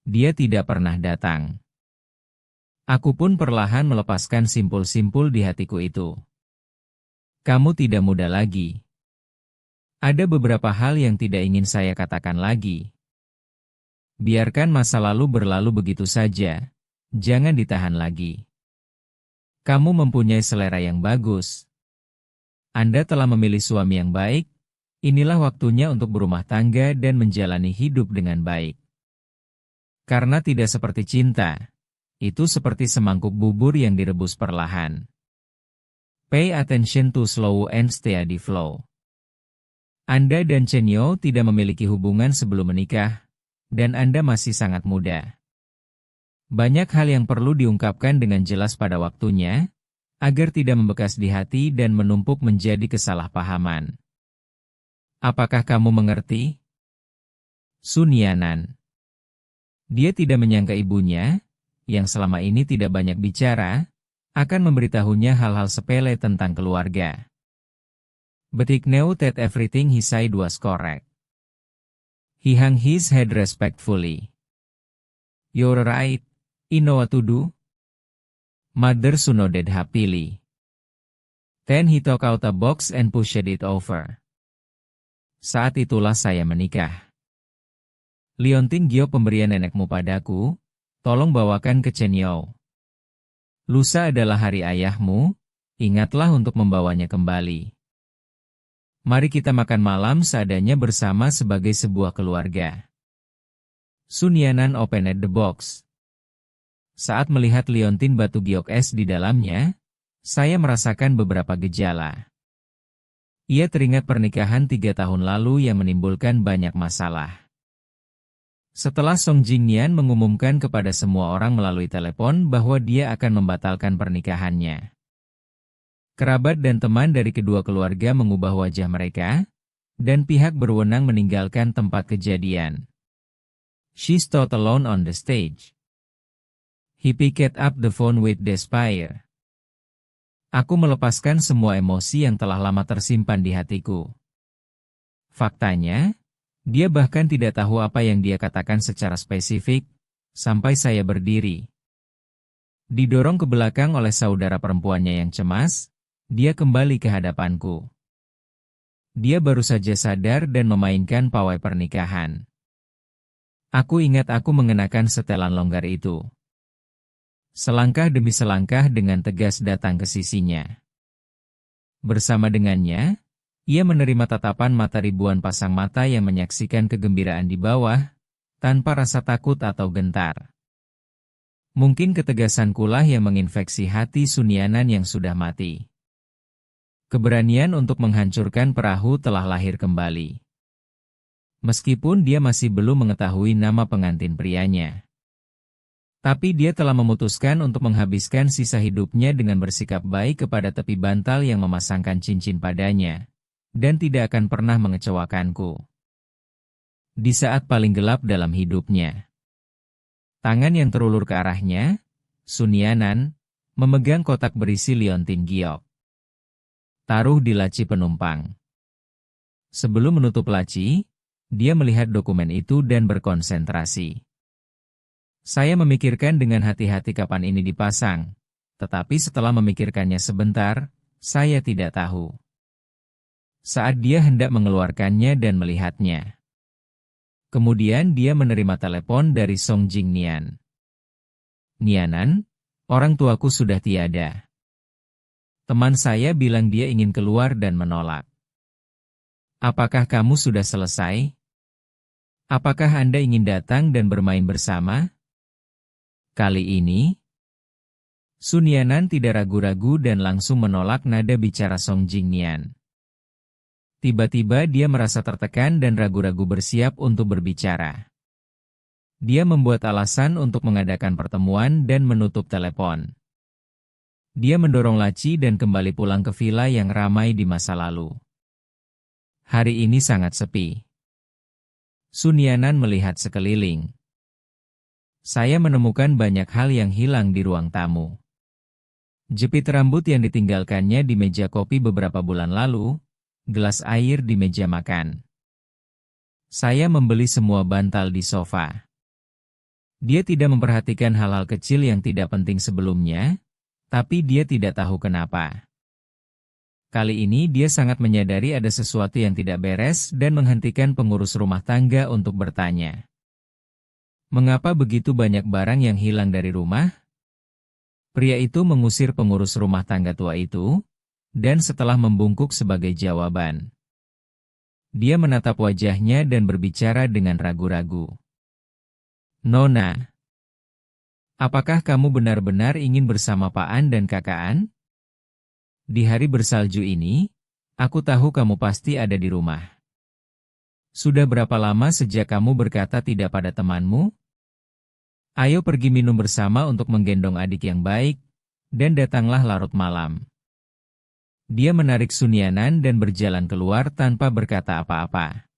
Dia tidak pernah datang. Aku pun perlahan melepaskan simpul-simpul di hatiku itu. Kamu tidak muda lagi. Ada beberapa hal yang tidak ingin saya katakan lagi. Biarkan masa lalu berlalu begitu saja. Jangan ditahan lagi. Kamu mempunyai selera yang bagus. Anda telah memilih suami yang baik. Inilah waktunya untuk berumah tangga dan menjalani hidup dengan baik. Karena tidak seperti cinta. Itu seperti semangkuk bubur yang direbus perlahan. Pay attention to slow and steady flow. Anda dan Chen Yo tidak memiliki hubungan sebelum menikah, dan Anda masih sangat muda. Banyak hal yang perlu diungkapkan dengan jelas pada waktunya, agar tidak membekas di hati dan menumpuk menjadi kesalahpahaman. Apakah kamu mengerti? Sun Yanan. Dia tidak menyangka ibunya, yang selama ini tidak banyak bicara, akan memberitahunya hal-hal sepele tentang keluarga. But he knew that everything he said was correct. He hung his head respectfully. You're right. I know what to do. Mother Su nodded happily. Then he took out a box and pushed it over. Saat itulah saya menikah. Liontin Gyo pemberian nenekmu padaku, tolong bawakan ke Chen Yo. Lusa adalah hari ayahmu, ingatlah untuk membawanya kembali. Mari kita makan malam seadanya bersama sebagai sebuah keluarga. Sun Yanan opened the box. Saat melihat liontin batu giok es di dalamnya, saya merasakan beberapa gejala. Ia teringat pernikahan 3 tahun lalu yang menimbulkan banyak masalah. Setelah Song Jingnian mengumumkan kepada semua orang melalui telepon bahwa dia akan membatalkan pernikahannya. Kerabat dan teman dari kedua keluarga mengubah wajah mereka, dan pihak berwenang meninggalkan tempat kejadian. She stood alone on the stage. He picked up the phone with despair. Aku melepaskan semua emosi yang telah lama tersimpan di hatiku. Faktanya, dia bahkan tidak tahu apa yang dia katakan secara spesifik, sampai saya berdiri. Didorong ke belakang oleh saudara perempuannya yang cemas, dia kembali ke hadapanku. Dia baru saja sadar dan memainkan pawai pernikahan. Aku ingat aku mengenakan setelan longgar itu. Selangkah demi selangkah dengan tegas datang ke sisinya. Bersama dengannya, ia menerima tatapan mata ribuan pasang mata yang menyaksikan kegembiraan di bawah, tanpa rasa takut atau gentar. Mungkin ketegasankulah yang menginfeksi hati Sunianan yang sudah mati. Keberanian untuk menghancurkan perahu telah lahir kembali. Meskipun dia masih belum mengetahui nama pengantin prianya. Tapi dia telah memutuskan untuk menghabiskan sisa hidupnya dengan bersikap baik kepada tepi bantal yang memasangkan cincin padanya, dan tidak akan pernah mengecewakanku. Di saat paling gelap dalam hidupnya. Tangan yang terulur ke arahnya, Sunianan, memegang kotak berisi liontin giok. Taruh di laci penumpang. Sebelum menutup laci, dia melihat dokumen itu dan berkonsentrasi. Saya memikirkan dengan hati-hati kapan ini dipasang, tetapi setelah memikirkannya sebentar, saya tidak tahu. Saat dia hendak mengeluarkannya dan melihatnya. Kemudian dia menerima telepon dari Song Jing Nian. Nianan, orang tuaku sudah tiada. Teman saya bilang dia ingin keluar dan menolak. Apakah kamu sudah selesai? Apakah Anda ingin datang dan bermain bersama? Kali ini, Sunianan tidak ragu-ragu dan langsung menolak nada bicara Song Jing Nian. Tiba-tiba dia merasa tertekan dan ragu-ragu bersiap untuk berbicara. Dia membuat alasan untuk mengadakan pertemuan dan menutup telepon. Dia mendorong laci dan kembali pulang ke villa yang ramai di masa lalu. Hari ini sangat sepi. Sunianan melihat sekeliling. Saya menemukan banyak hal yang hilang di ruang tamu. Jepit rambut yang ditinggalkannya di meja kopi beberapa bulan lalu, gelas air di meja makan. Saya membeli semua bantal di sofa. Dia tidak memperhatikan hal-hal kecil yang tidak penting sebelumnya, tapi dia tidak tahu kenapa. Kali ini dia sangat menyadari ada sesuatu yang tidak beres dan menghentikan pengurus rumah tangga untuk bertanya. Mengapa begitu banyak barang yang hilang dari rumah? Pria itu mengusir pengurus rumah tangga tua itu, dan setelah membungkuk sebagai jawaban. Dia menatap wajahnya dan berbicara dengan ragu-ragu. Nona, apakah kamu benar-benar ingin bersama Pak An dan Kakak An? Di hari bersalju ini, aku tahu kamu pasti ada di rumah. Sudah berapa lama sejak kamu berkata tidak pada temanmu? Ayo pergi minum bersama untuk menggendong adik yang baik, dan datanglah larut malam. Dia menarik Sunianan dan berjalan keluar tanpa berkata apa-apa.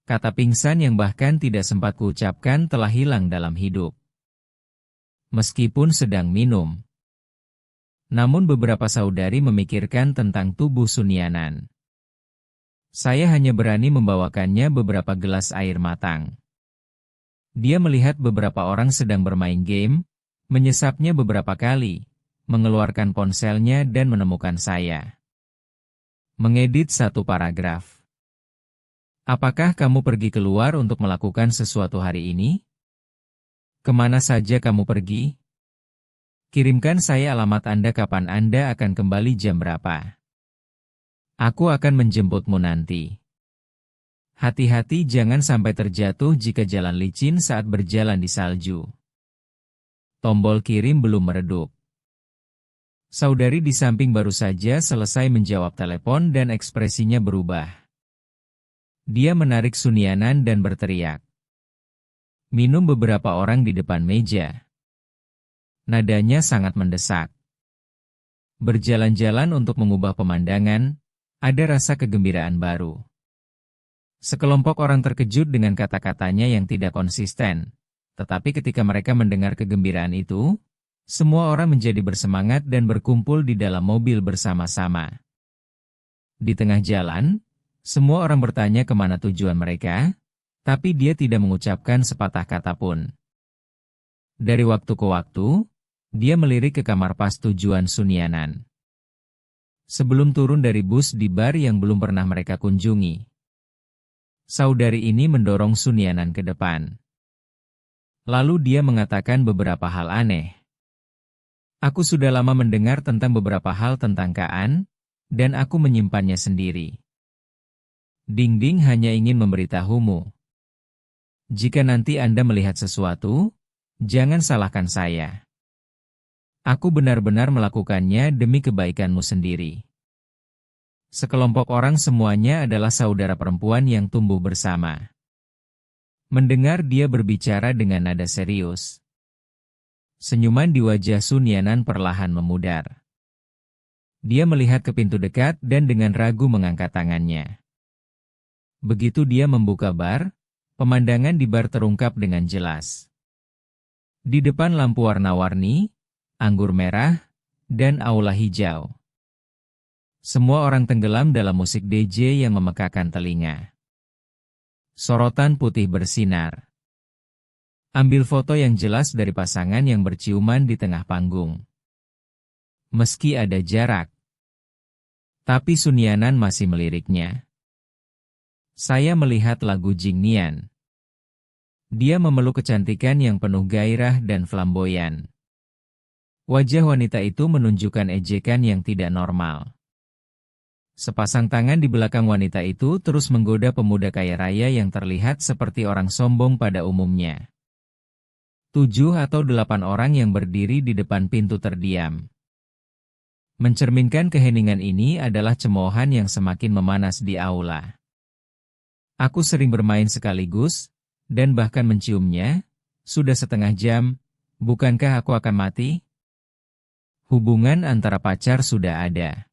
Kata pingsan yang bahkan tidak sempat kuucapkan telah hilang dalam hidup. Meskipun sedang minum. Namun beberapa saudari memikirkan tentang tubuh Sunianan. Saya hanya berani membawakannya beberapa gelas air matang. Dia melihat beberapa orang sedang bermain game, menyesapnya beberapa kali, mengeluarkan ponselnya dan menemukan saya. Mengedit satu paragraf. Apakah kamu pergi keluar untuk melakukan sesuatu hari ini? Kemana saja kamu pergi? Kirimkan saya alamat Anda kapan Anda akan kembali jam berapa. Aku akan menjemputmu nanti. Hati-hati jangan sampai terjatuh jika jalan licin saat berjalan di salju. Tombol kirim belum meredup. Saudari di samping baru saja selesai menjawab telepon dan ekspresinya berubah. Dia menarik Sunianan dan berteriak. Minum beberapa orang di depan meja. Nadanya sangat mendesak. Berjalan-jalan untuk mengubah pemandangan, ada rasa kegembiraan baru. Sekelompok orang terkejut dengan kata-katanya yang tidak konsisten, tetapi ketika mereka mendengar kegembiraan itu, semua orang menjadi bersemangat dan berkumpul di dalam mobil bersama-sama. Di tengah jalan, semua orang bertanya kemana tujuan mereka, tapi dia tidak mengucapkan sepatah kata pun. Dari waktu ke waktu, Dia melirik ke kamar pas tujuan Sun Yanan. Sebelum turun dari bus di bar yang belum pernah mereka kunjungi, saudari ini mendorong Sun Yanan ke depan. Lalu dia mengatakan beberapa hal aneh. Aku sudah lama mendengar tentang beberapa hal tentang Kaan, dan aku menyimpannya sendiri. Ding-ding hanya ingin memberitahumu. Jika nanti Anda melihat sesuatu, jangan salahkan saya. Aku benar-benar melakukannya demi kebaikanmu sendiri. Sekelompok orang semuanya adalah saudara perempuan yang tumbuh bersama. Mendengar dia berbicara dengan nada serius, senyuman di wajah Sun Yanan perlahan memudar. Dia melihat ke pintu dekat dan dengan ragu mengangkat tangannya. Begitu dia membuka bar, pemandangan di bar terungkap dengan jelas. Di depan lampu warna-warni, anggur merah, dan aula hijau. Semua orang tenggelam dalam musik DJ yang memekakan telinga. Sorotan putih bersinar. Ambil foto yang jelas dari pasangan yang berciuman di tengah panggung. Meski ada jarak, tapi Sun Yanan masih meliriknya. Saya melihat lagu Jingnian. Dia memeluk kecantikan yang penuh gairah dan flamboyan. Wajah wanita itu menunjukkan ejekan yang tidak normal. Sepasang tangan di belakang wanita itu terus menggoda pemuda kaya raya yang terlihat seperti orang sombong pada umumnya. 7 atau 8 orang yang berdiri di depan pintu terdiam. Mencerminkan keheningan ini adalah cemoohan yang semakin memanas di aula. Aku sering bermain sekaligus, dan bahkan menciumnya. Sudah setengah jam, bukankah aku akan mati? Hubungan antara pacar sudah ada.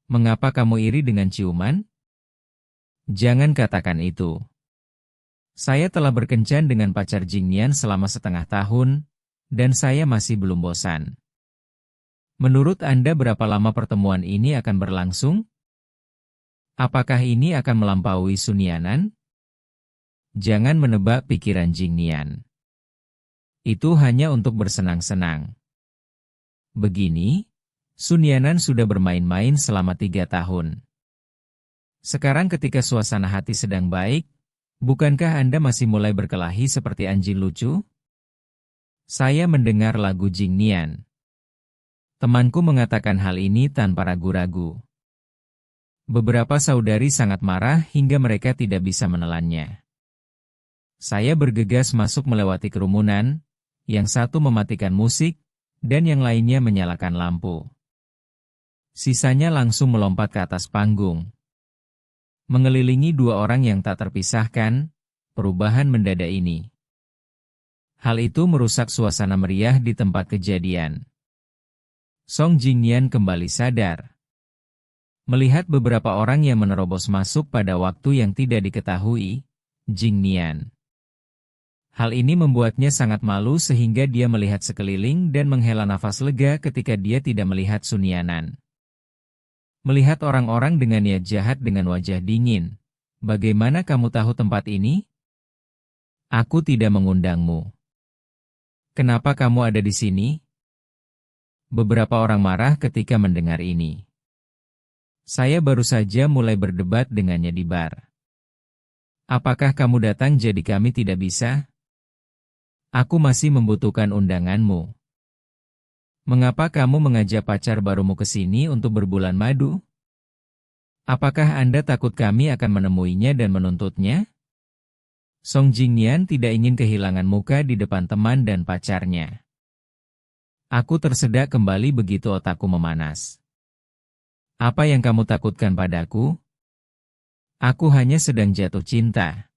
Mengapa kamu iri dengan ciuman? Jangan katakan itu. Saya telah berkencan dengan pacar Jingnian selama setengah tahun, dan saya masih belum bosan. Menurut Anda berapa lama pertemuan ini akan berlangsung? Apakah ini akan melampaui Sun Yanan? Jangan menebak pikiran Jingnian. Itu hanya untuk bersenang-senang. Begini, Sun Yanan sudah bermain-main selama 3 tahun. Sekarang ketika suasana hati sedang baik, bukankah Anda masih mulai berkelahi seperti anjing lucu? Saya mendengar lagu Jingnian. Temanku mengatakan hal ini tanpa ragu-ragu. Beberapa saudari sangat marah hingga mereka tidak bisa menelannya. Saya bergegas masuk melewati kerumunan, yang satu mematikan musik, dan yang lainnya menyalakan lampu. Sisanya langsung melompat ke atas panggung. Mengelilingi 2 orang yang tak terpisahkan, perubahan mendadak ini. Hal itu merusak suasana meriah di tempat kejadian. Song Jingnian kembali sadar. Melihat beberapa orang yang menerobos masuk pada waktu yang tidak diketahui, Jingnian. Hal ini membuatnya sangat malu sehingga dia melihat sekeliling dan menghela nafas lega ketika dia tidak melihat Sun Yanan. Melihat orang-orang dengan niat jahat dengan wajah dingin. Bagaimana kamu tahu tempat ini? Aku tidak mengundangmu. Kenapa kamu ada di sini? Beberapa orang marah ketika mendengar ini. Saya baru saja mulai berdebat dengannya di bar. Apakah kamu datang jadi kami tidak bisa? Aku masih membutuhkan undanganmu. Mengapa kamu mengajak pacar barumu ke sini untuk berbulan madu? Apakah Anda takut kami akan menemuinya dan menuntutnya? Song Jingnian tidak ingin kehilangan muka di depan teman dan pacarnya. Aku tersedak kembali begitu otakku memanas. Apa yang kamu takutkan padaku? Aku hanya sedang jatuh cinta.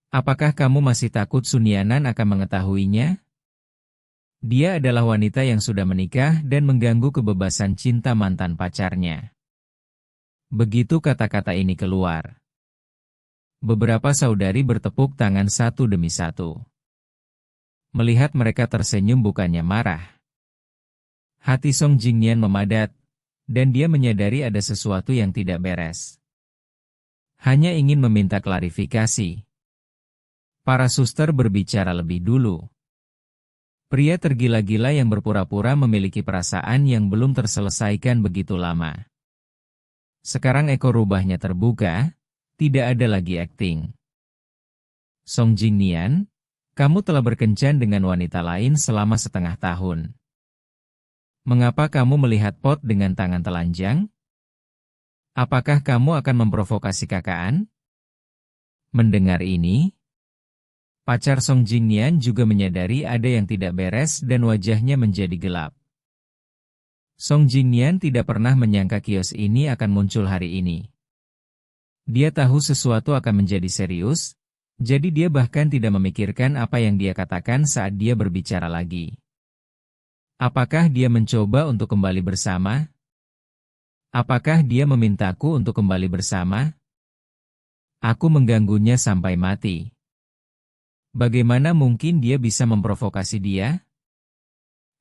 Apakah kamu masih takut Sun Yanan akan mengetahuinya? Dia adalah wanita yang sudah menikah dan mengganggu kebebasan cinta mantan pacarnya. Begitu kata-kata ini keluar, beberapa saudari bertepuk tangan satu demi satu. Melihat mereka tersenyum bukannya marah. Hati Song Jingnian memadat, dan dia menyadari ada sesuatu yang tidak beres. Hanya ingin meminta klarifikasi. Para suster berbicara lebih dulu. Pria tergila-gila yang berpura-pura memiliki perasaan yang belum terselesaikan begitu lama. Sekarang ekor rubahnya terbuka, tidak ada lagi akting. Song Jingnian, kamu telah berkencan dengan wanita lain selama setengah tahun. Mengapa kamu melihat Pot dengan tangan telanjang? Apakah kamu akan memprovokasi Kakaan? Mendengar ini, pacar Song Jingnian juga menyadari ada yang tidak beres dan wajahnya menjadi gelap. Song Jingnian tidak pernah menyangka kios ini akan muncul hari ini. Dia tahu sesuatu akan menjadi serius, jadi dia bahkan tidak memikirkan apa yang dia katakan saat dia berbicara lagi. Apakah dia mencoba untuk kembali bersama? Apakah dia memintaku untuk kembali bersama? Aku mengganggunya sampai mati. Bagaimana mungkin dia bisa memprovokasi dia?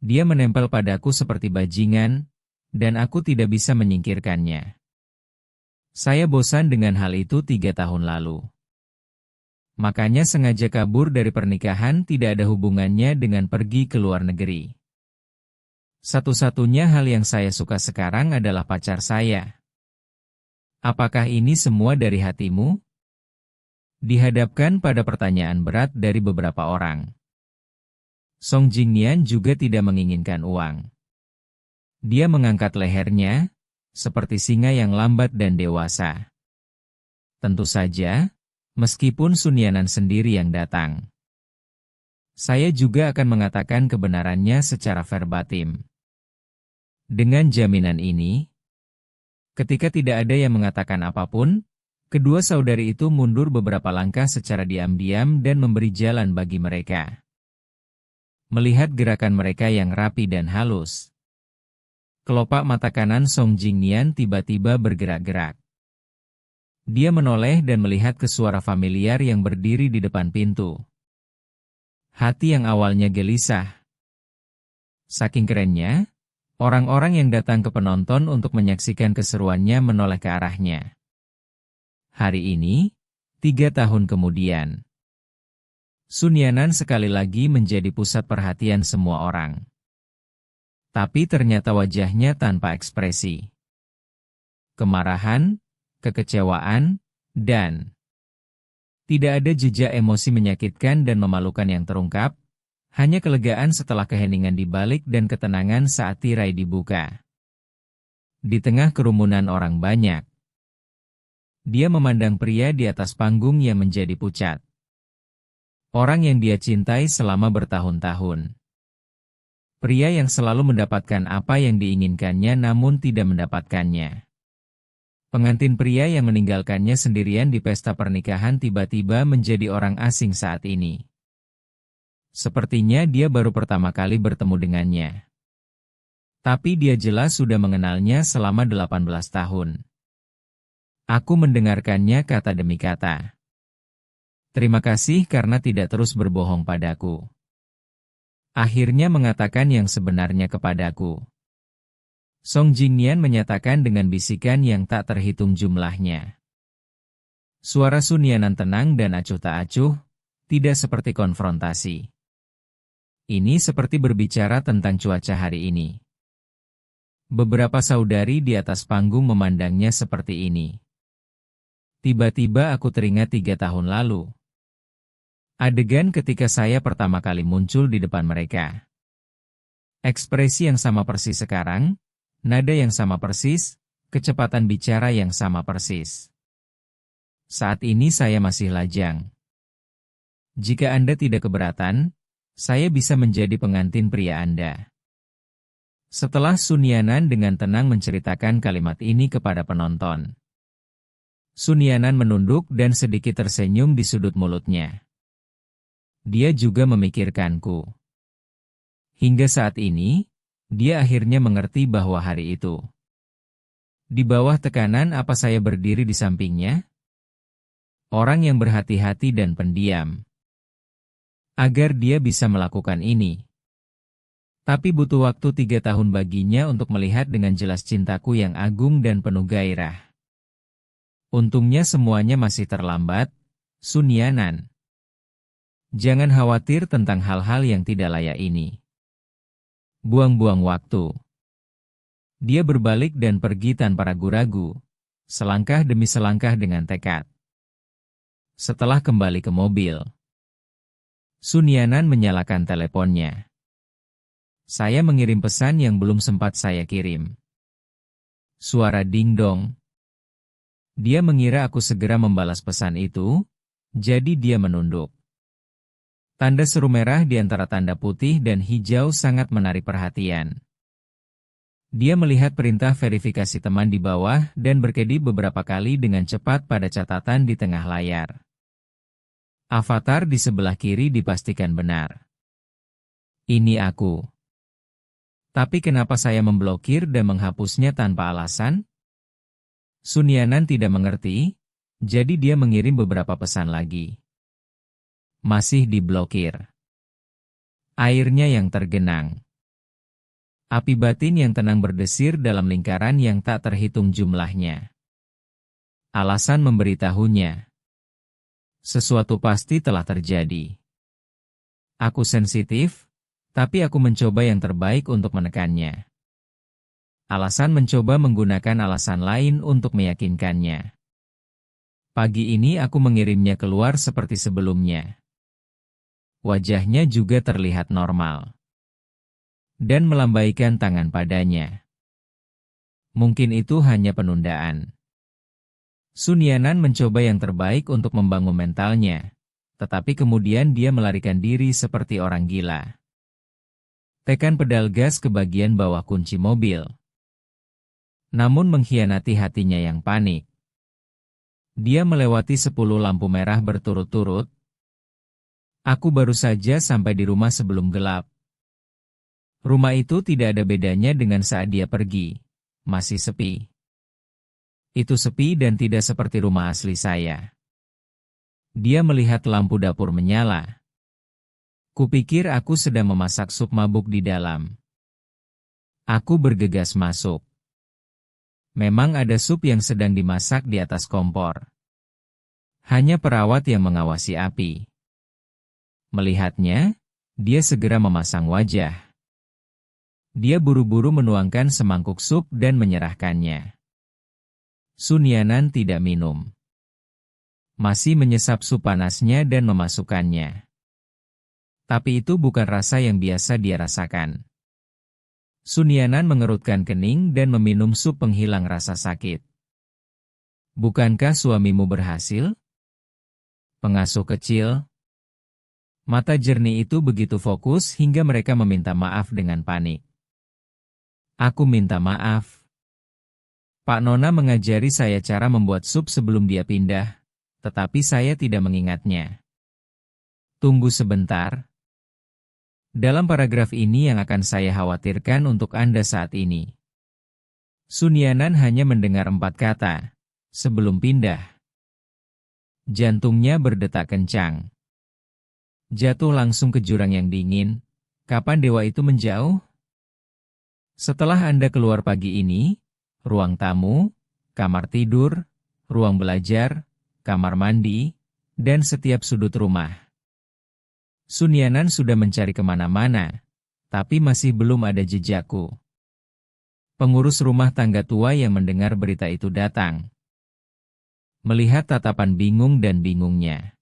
Dia menempel padaku seperti bajingan, dan aku tidak bisa menyingkirkannya. Saya bosan dengan hal itu 3 tahun lalu. Makanya sengaja kabur dari pernikahan, tidak ada hubungannya dengan pergi ke luar negeri. Satu-satunya hal yang saya suka sekarang adalah pacar saya. Apakah ini semua dari hatimu? Dihadapkan pada pertanyaan berat dari beberapa orang. Song Jingnian juga tidak menginginkan uang. Dia mengangkat lehernya, seperti singa yang lambat dan dewasa. Tentu saja, meskipun Sun Yanan sendiri yang datang. Saya juga akan mengatakan kebenarannya secara verbatim. Dengan jaminan ini, ketika tidak ada yang mengatakan apapun, kedua saudari itu mundur beberapa langkah secara diam-diam dan memberi jalan bagi mereka. Melihat gerakan mereka yang rapi dan halus, kelopak mata kanan Song Jingnian tiba-tiba bergerak-gerak. Dia menoleh dan melihat ke suara familiar yang berdiri di depan pintu. Hati yang awalnya gelisah. Saking kerennya, orang-orang yang datang ke penonton untuk menyaksikan keseruannya menoleh ke arahnya. Hari ini, 3 tahun kemudian, Sun Yanan sekali lagi menjadi pusat perhatian semua orang. Tapi ternyata wajahnya tanpa ekspresi. Kemarahan, kekecewaan, dan tidak ada jejak emosi menyakitkan dan memalukan yang terungkap, hanya kelegaan setelah keheningan di balik dan ketenangan saat tirai dibuka. Di tengah kerumunan orang banyak, dia memandang pria di atas panggung yang menjadi pucat. Orang yang dia cintai selama bertahun-tahun. Pria yang selalu mendapatkan apa yang diinginkannya namun tidak mendapatkannya. Pengantin pria yang meninggalkannya sendirian di pesta pernikahan tiba-tiba menjadi orang asing saat ini. Sepertinya dia baru pertama kali bertemu dengannya. Tapi dia jelas sudah mengenalnya selama 18 tahun. Aku mendengarkannya kata demi kata. Terima kasih karena tidak terus berbohong padaku. Akhirnya mengatakan yang sebenarnya kepadaku. Song Jingnian menyatakan dengan bisikan yang tak terhitung jumlahnya. Suara Sun Yanan tenang dan acuh tak acuh, tidak seperti konfrontasi. Ini seperti berbicara tentang cuaca hari ini. Beberapa saudari di atas panggung memandangnya seperti ini. Tiba-tiba aku teringat 3 tahun lalu. Adegan ketika saya pertama kali muncul di depan mereka. Ekspresi yang sama persis sekarang, nada yang sama persis, kecepatan bicara yang sama persis. Saat ini saya masih lajang. Jika Anda tidak keberatan, saya bisa menjadi pengantin pria Anda. Setelah Sun Yanan dengan tenang menceritakan kalimat ini kepada penonton, Sun Yanan menunduk dan sedikit tersenyum di sudut mulutnya. Dia juga memikirkanku. Hingga saat ini, dia akhirnya mengerti bahwa hari itu. Di bawah tekanan apa saya berdiri di sampingnya? Orang yang berhati-hati dan pendiam. Agar dia bisa melakukan ini. Tapi butuh waktu 3 tahun baginya untuk melihat dengan jelas cintaku yang agung dan penuh gairah. Untungnya semuanya masih terlambat, Sun Yanan. Jangan khawatir tentang hal-hal yang tidak layak ini. Buang-buang waktu. Dia berbalik dan pergi tanpa ragu-ragu, selangkah demi selangkah dengan tekad. Setelah kembali ke mobil, Sun Yanan menyalakan teleponnya. Saya mengirim pesan yang belum sempat saya kirim. Suara ding-dong. Dia mengira aku segera membalas pesan itu, jadi dia menunduk. Tanda seru merah di antara tanda putih dan hijau sangat menarik perhatian. Dia melihat perintah verifikasi teman di bawah dan berkedip beberapa kali dengan cepat pada catatan di tengah layar. Avatar di sebelah kiri dipastikan benar. Ini aku. Tapi kenapa saya memblokir dan menghapusnya tanpa alasan? Sun Yanan tidak mengerti, jadi dia mengirim beberapa pesan lagi. Masih diblokir. Airnya yang tergenang. Api batin yang tenang berdesir dalam lingkaran yang tak terhitung jumlahnya. Alasan memberitahunya. Sesuatu pasti telah terjadi. Aku sensitif, tapi aku mencoba yang terbaik untuk menekannya. Alasan mencoba menggunakan alasan lain untuk meyakinkannya. Pagi ini aku mengirimnya keluar seperti sebelumnya. Wajahnya juga terlihat normal. Dan melambaikan tangan padanya. Mungkin itu hanya penundaan. Sun Yanan mencoba yang terbaik untuk membangun mentalnya, tetapi kemudian dia melarikan diri seperti orang gila. Tekan pedal gas ke bagian bawah kunci mobil. Namun mengkhianati hatinya yang panik. Dia melewati 10 lampu merah berturut-turut. Aku baru saja sampai di rumah sebelum gelap. Rumah itu tidak ada bedanya dengan saat dia pergi. Masih sepi. Itu sepi dan tidak seperti rumah asli saya. Dia melihat lampu dapur menyala. Kupikir aku sedang memasak sup mabuk di dalam. Aku bergegas masuk. Memang ada sup yang sedang dimasak di atas kompor. Hanya perawat yang mengawasi api. Melihatnya, dia segera memasang wajah. Dia buru-buru menuangkan semangkuk sup dan menyerahkannya. Sun Yanan tidak minum. Masih menyesap sup panasnya dan memasukkannya. Tapi itu bukan rasa yang biasa dia rasakan. Sun Yanan mengerutkan kening dan meminum sup penghilang rasa sakit. Bukankah suamimu berhasil? Pengasuh kecil. Mata jernih itu begitu fokus hingga mereka meminta maaf dengan panik. Aku minta maaf. Pak Nona mengajari saya cara membuat sup sebelum dia pindah, tetapi saya tidak mengingatnya. Tunggu sebentar. Dalam paragraf ini yang akan saya khawatirkan untuk Anda saat ini. Sun Yanan hanya mendengar 4 kata, sebelum pindah. Jantungnya berdetak kencang. Jatuh langsung ke jurang yang dingin. Kapan dewa itu menjauh? Setelah Anda keluar pagi ini, ruang tamu, kamar tidur, ruang belajar, kamar mandi, dan setiap sudut rumah. Sun Yanan sudah mencari kemana-mana, tapi masih belum ada jejakku. Pengurus rumah tangga tua yang mendengar berita itu datang. Melihat tatapan bingung dan bingungnya.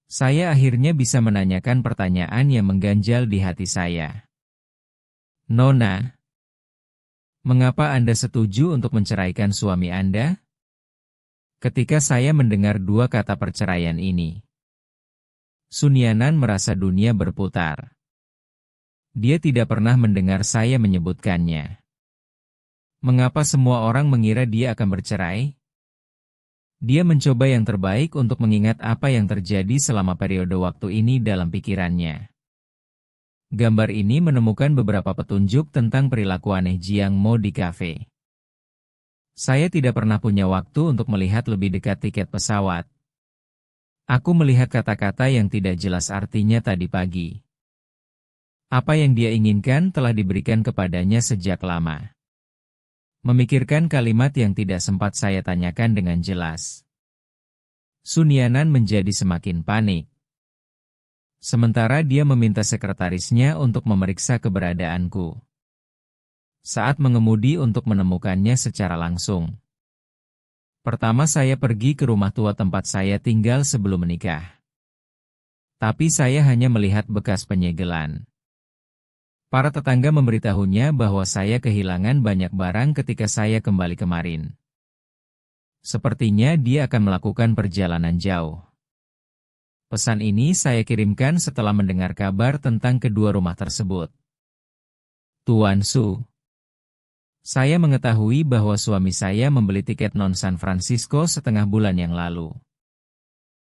Saya akhirnya bisa menanyakan pertanyaan yang mengganjal di hati saya. Nona, mengapa Anda setuju untuk menceraikan suami Anda? Ketika saya mendengar 2 kata perceraian ini, Sun Yanan merasa dunia berputar. Dia tidak pernah mendengar saya menyebutkannya. Mengapa semua orang mengira dia akan bercerai? Dia mencoba yang terbaik untuk mengingat apa yang terjadi selama periode waktu ini dalam pikirannya. Gambar ini menemukan beberapa petunjuk tentang perilaku aneh Jiang Mo di kafe. Saya tidak pernah punya waktu untuk melihat lebih dekat tiket pesawat. Aku melihat kata-kata yang tidak jelas artinya tadi pagi. Apa yang dia inginkan telah diberikan kepadanya sejak lama. Memikirkan kalimat yang tidak sempat saya tanyakan dengan jelas. Sun Yanan menjadi semakin panik. Sementara dia meminta sekretarisnya untuk memeriksa keberadaanku. Saat mengemudi untuk menemukannya secara langsung. Pertama saya pergi ke rumah tua tempat saya tinggal sebelum menikah. Tapi saya hanya melihat bekas penyegelan. Para tetangga memberitahunya bahwa saya kehilangan banyak barang ketika saya kembali kemarin. Sepertinya dia akan melakukan perjalanan jauh. Pesan ini saya kirimkan setelah mendengar kabar tentang kedua rumah tersebut. Tuan Su. Saya mengetahui bahwa suami saya membeli tiket non-San Francisco setengah bulan yang lalu.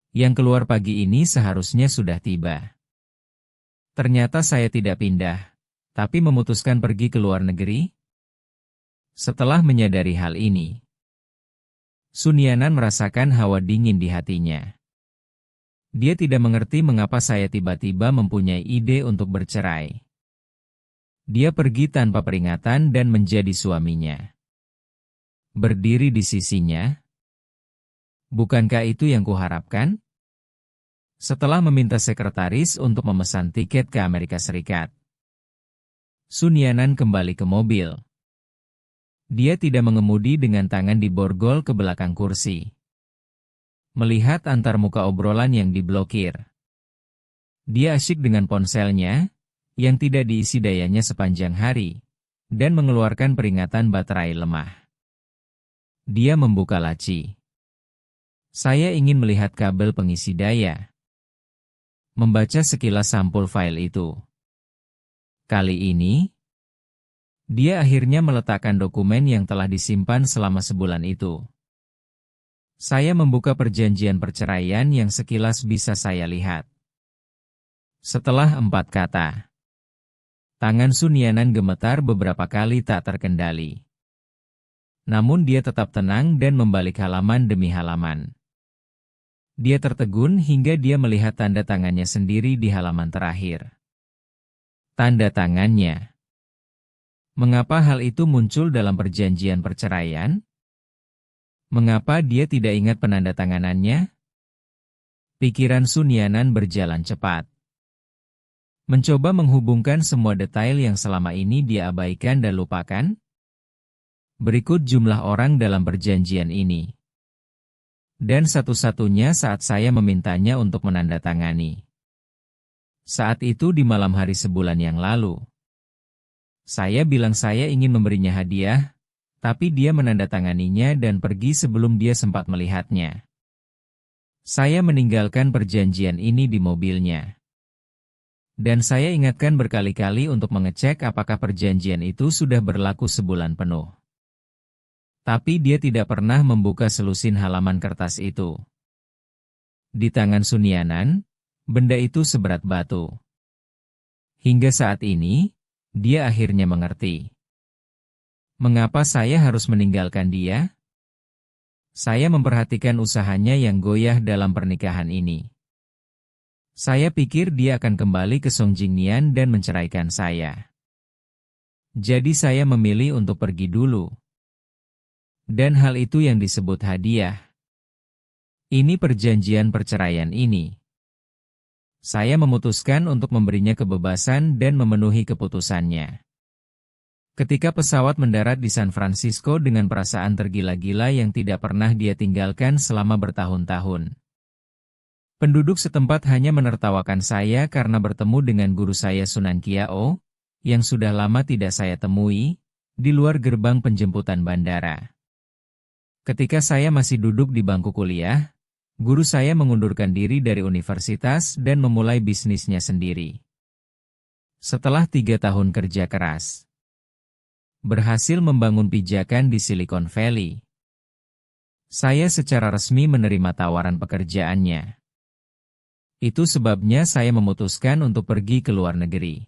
Yang keluar pagi ini seharusnya sudah tiba. Ternyata saya tidak pindah, tapi memutuskan pergi ke luar negeri. Setelah menyadari hal ini, Sun Yanan merasakan hawa dingin di hatinya. Dia tidak mengerti mengapa saya tiba-tiba mempunyai ide untuk bercerai. Dia pergi tanpa peringatan dan menjadi suaminya. Berdiri di sisinya. Bukankah itu yang kuharapkan? Setelah meminta sekretaris untuk memesan tiket ke Amerika Serikat, Sun Yanan kembali ke mobil. Dia tidak mengemudi dengan tangan di borgol ke belakang kursi. Melihat antarmuka obrolan yang diblokir. Dia asyik dengan ponselnya, yang tidak diisi dayanya sepanjang hari, dan mengeluarkan peringatan baterai lemah. Dia membuka laci. Saya ingin melihat kabel pengisi daya. Membaca sekilas sampul file itu. Kali ini, dia akhirnya meletakkan dokumen yang telah disimpan selama sebulan itu. Saya membuka perjanjian perceraian yang sekilas bisa saya lihat. Setelah 4 kata, tangan Sun Yanan gemetar beberapa kali tak terkendali. Namun dia tetap tenang dan membalik halaman demi halaman. Dia tertegun hingga dia melihat tanda tangannya sendiri di halaman terakhir. Tanda tangannya. Mengapa hal itu muncul dalam perjanjian perceraian? Mengapa dia tidak ingat penandatanganannya? Pikiran Sun Yanan berjalan cepat. Mencoba menghubungkan semua detail yang selama ini dia abaikan dan lupakan. Berikut jumlah orang dalam perjanjian ini. Dan satu-satunya saat saya memintanya untuk menandatangani. Saat itu di malam hari sebulan yang lalu. Saya bilang saya ingin memberinya hadiah, tapi dia menandatanganinya dan pergi sebelum dia sempat melihatnya. Saya meninggalkan perjanjian ini di mobilnya. Dan saya ingatkan berkali-kali untuk mengecek apakah perjanjian itu sudah berlaku sebulan penuh. Tapi dia tidak pernah membuka selusin halaman kertas itu. Di tangan Sun Yanan, benda itu seberat batu. Hingga saat ini, dia akhirnya mengerti. Mengapa saya harus meninggalkan dia? Saya memperhatikan usahanya yang goyah dalam pernikahan ini. Saya pikir dia akan kembali ke Song Jingnian dan menceraikan saya. Jadi saya memilih untuk pergi dulu. Dan hal itu yang disebut hadiah. Ini perjanjian perceraian ini. Saya memutuskan untuk memberinya kebebasan dan memenuhi keputusannya. Ketika pesawat mendarat di San Francisco dengan perasaan tergila-gila yang tidak pernah dia tinggalkan selama bertahun-tahun. Penduduk setempat hanya menertawakan saya karena bertemu dengan guru saya Sunan Kiao, yang sudah lama tidak saya temui, di luar gerbang penjemputan bandara. Ketika saya masih duduk di bangku kuliah, guru saya mengundurkan diri dari universitas dan memulai bisnisnya sendiri. Setelah 3 tahun kerja keras, berhasil membangun pijakan di Silicon Valley. Saya secara resmi menerima tawaran pekerjaannya. Itu sebabnya saya memutuskan untuk pergi ke luar negeri.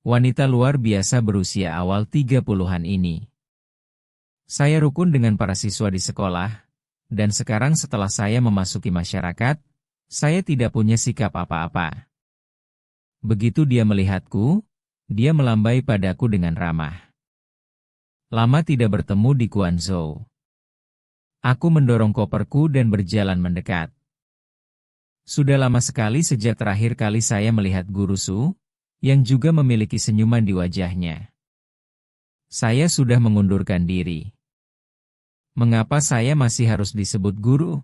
Wanita luar biasa berusia awal 30-an ini. Saya rukun dengan para siswa di sekolah, dan sekarang setelah saya memasuki masyarakat, saya tidak punya sikap apa-apa. Begitu dia melihatku, dia melambai padaku dengan ramah. Lama tidak bertemu di Guangzhou. Aku mendorong koperku dan berjalan mendekat. Sudah lama sekali sejak terakhir kali saya melihat Guru Su, yang juga memiliki senyuman di wajahnya. Saya sudah mengundurkan diri. Mengapa saya masih harus disebut guru?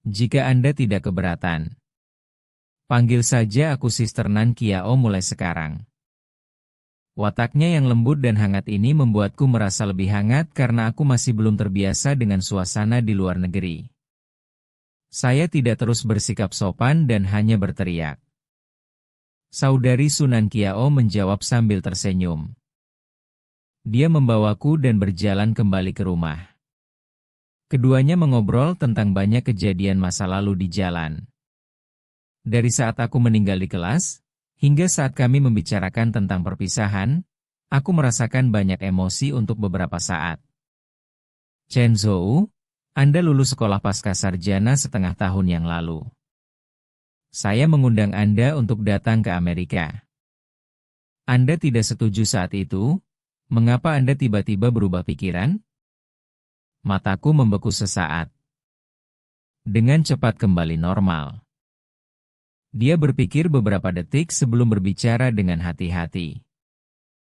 Jika Anda tidak keberatan, panggil saja aku Sister Nan Kiao mulai sekarang. Wataknya yang lembut dan hangat ini membuatku merasa lebih hangat karena aku masih belum terbiasa dengan suasana di luar negeri. Saya tidak terus bersikap sopan dan hanya berteriak. Saudari Sunan Kiao menjawab sambil tersenyum. Dia membawaku dan berjalan kembali ke rumah. Keduanya mengobrol tentang banyak kejadian masa lalu di jalan. Dari saat aku meninggal di kelas, hingga saat kami membicarakan tentang perpisahan, aku merasakan banyak emosi untuk beberapa saat. Chen Zhou, Anda lulus sekolah pascasarjana setengah tahun yang lalu. Saya mengundang Anda untuk datang ke Amerika. Anda tidak setuju saat itu? Mengapa Anda tiba-tiba berubah pikiran? Mataku membeku sesaat. Dengan cepat kembali normal. Dia berpikir beberapa detik sebelum berbicara dengan hati-hati.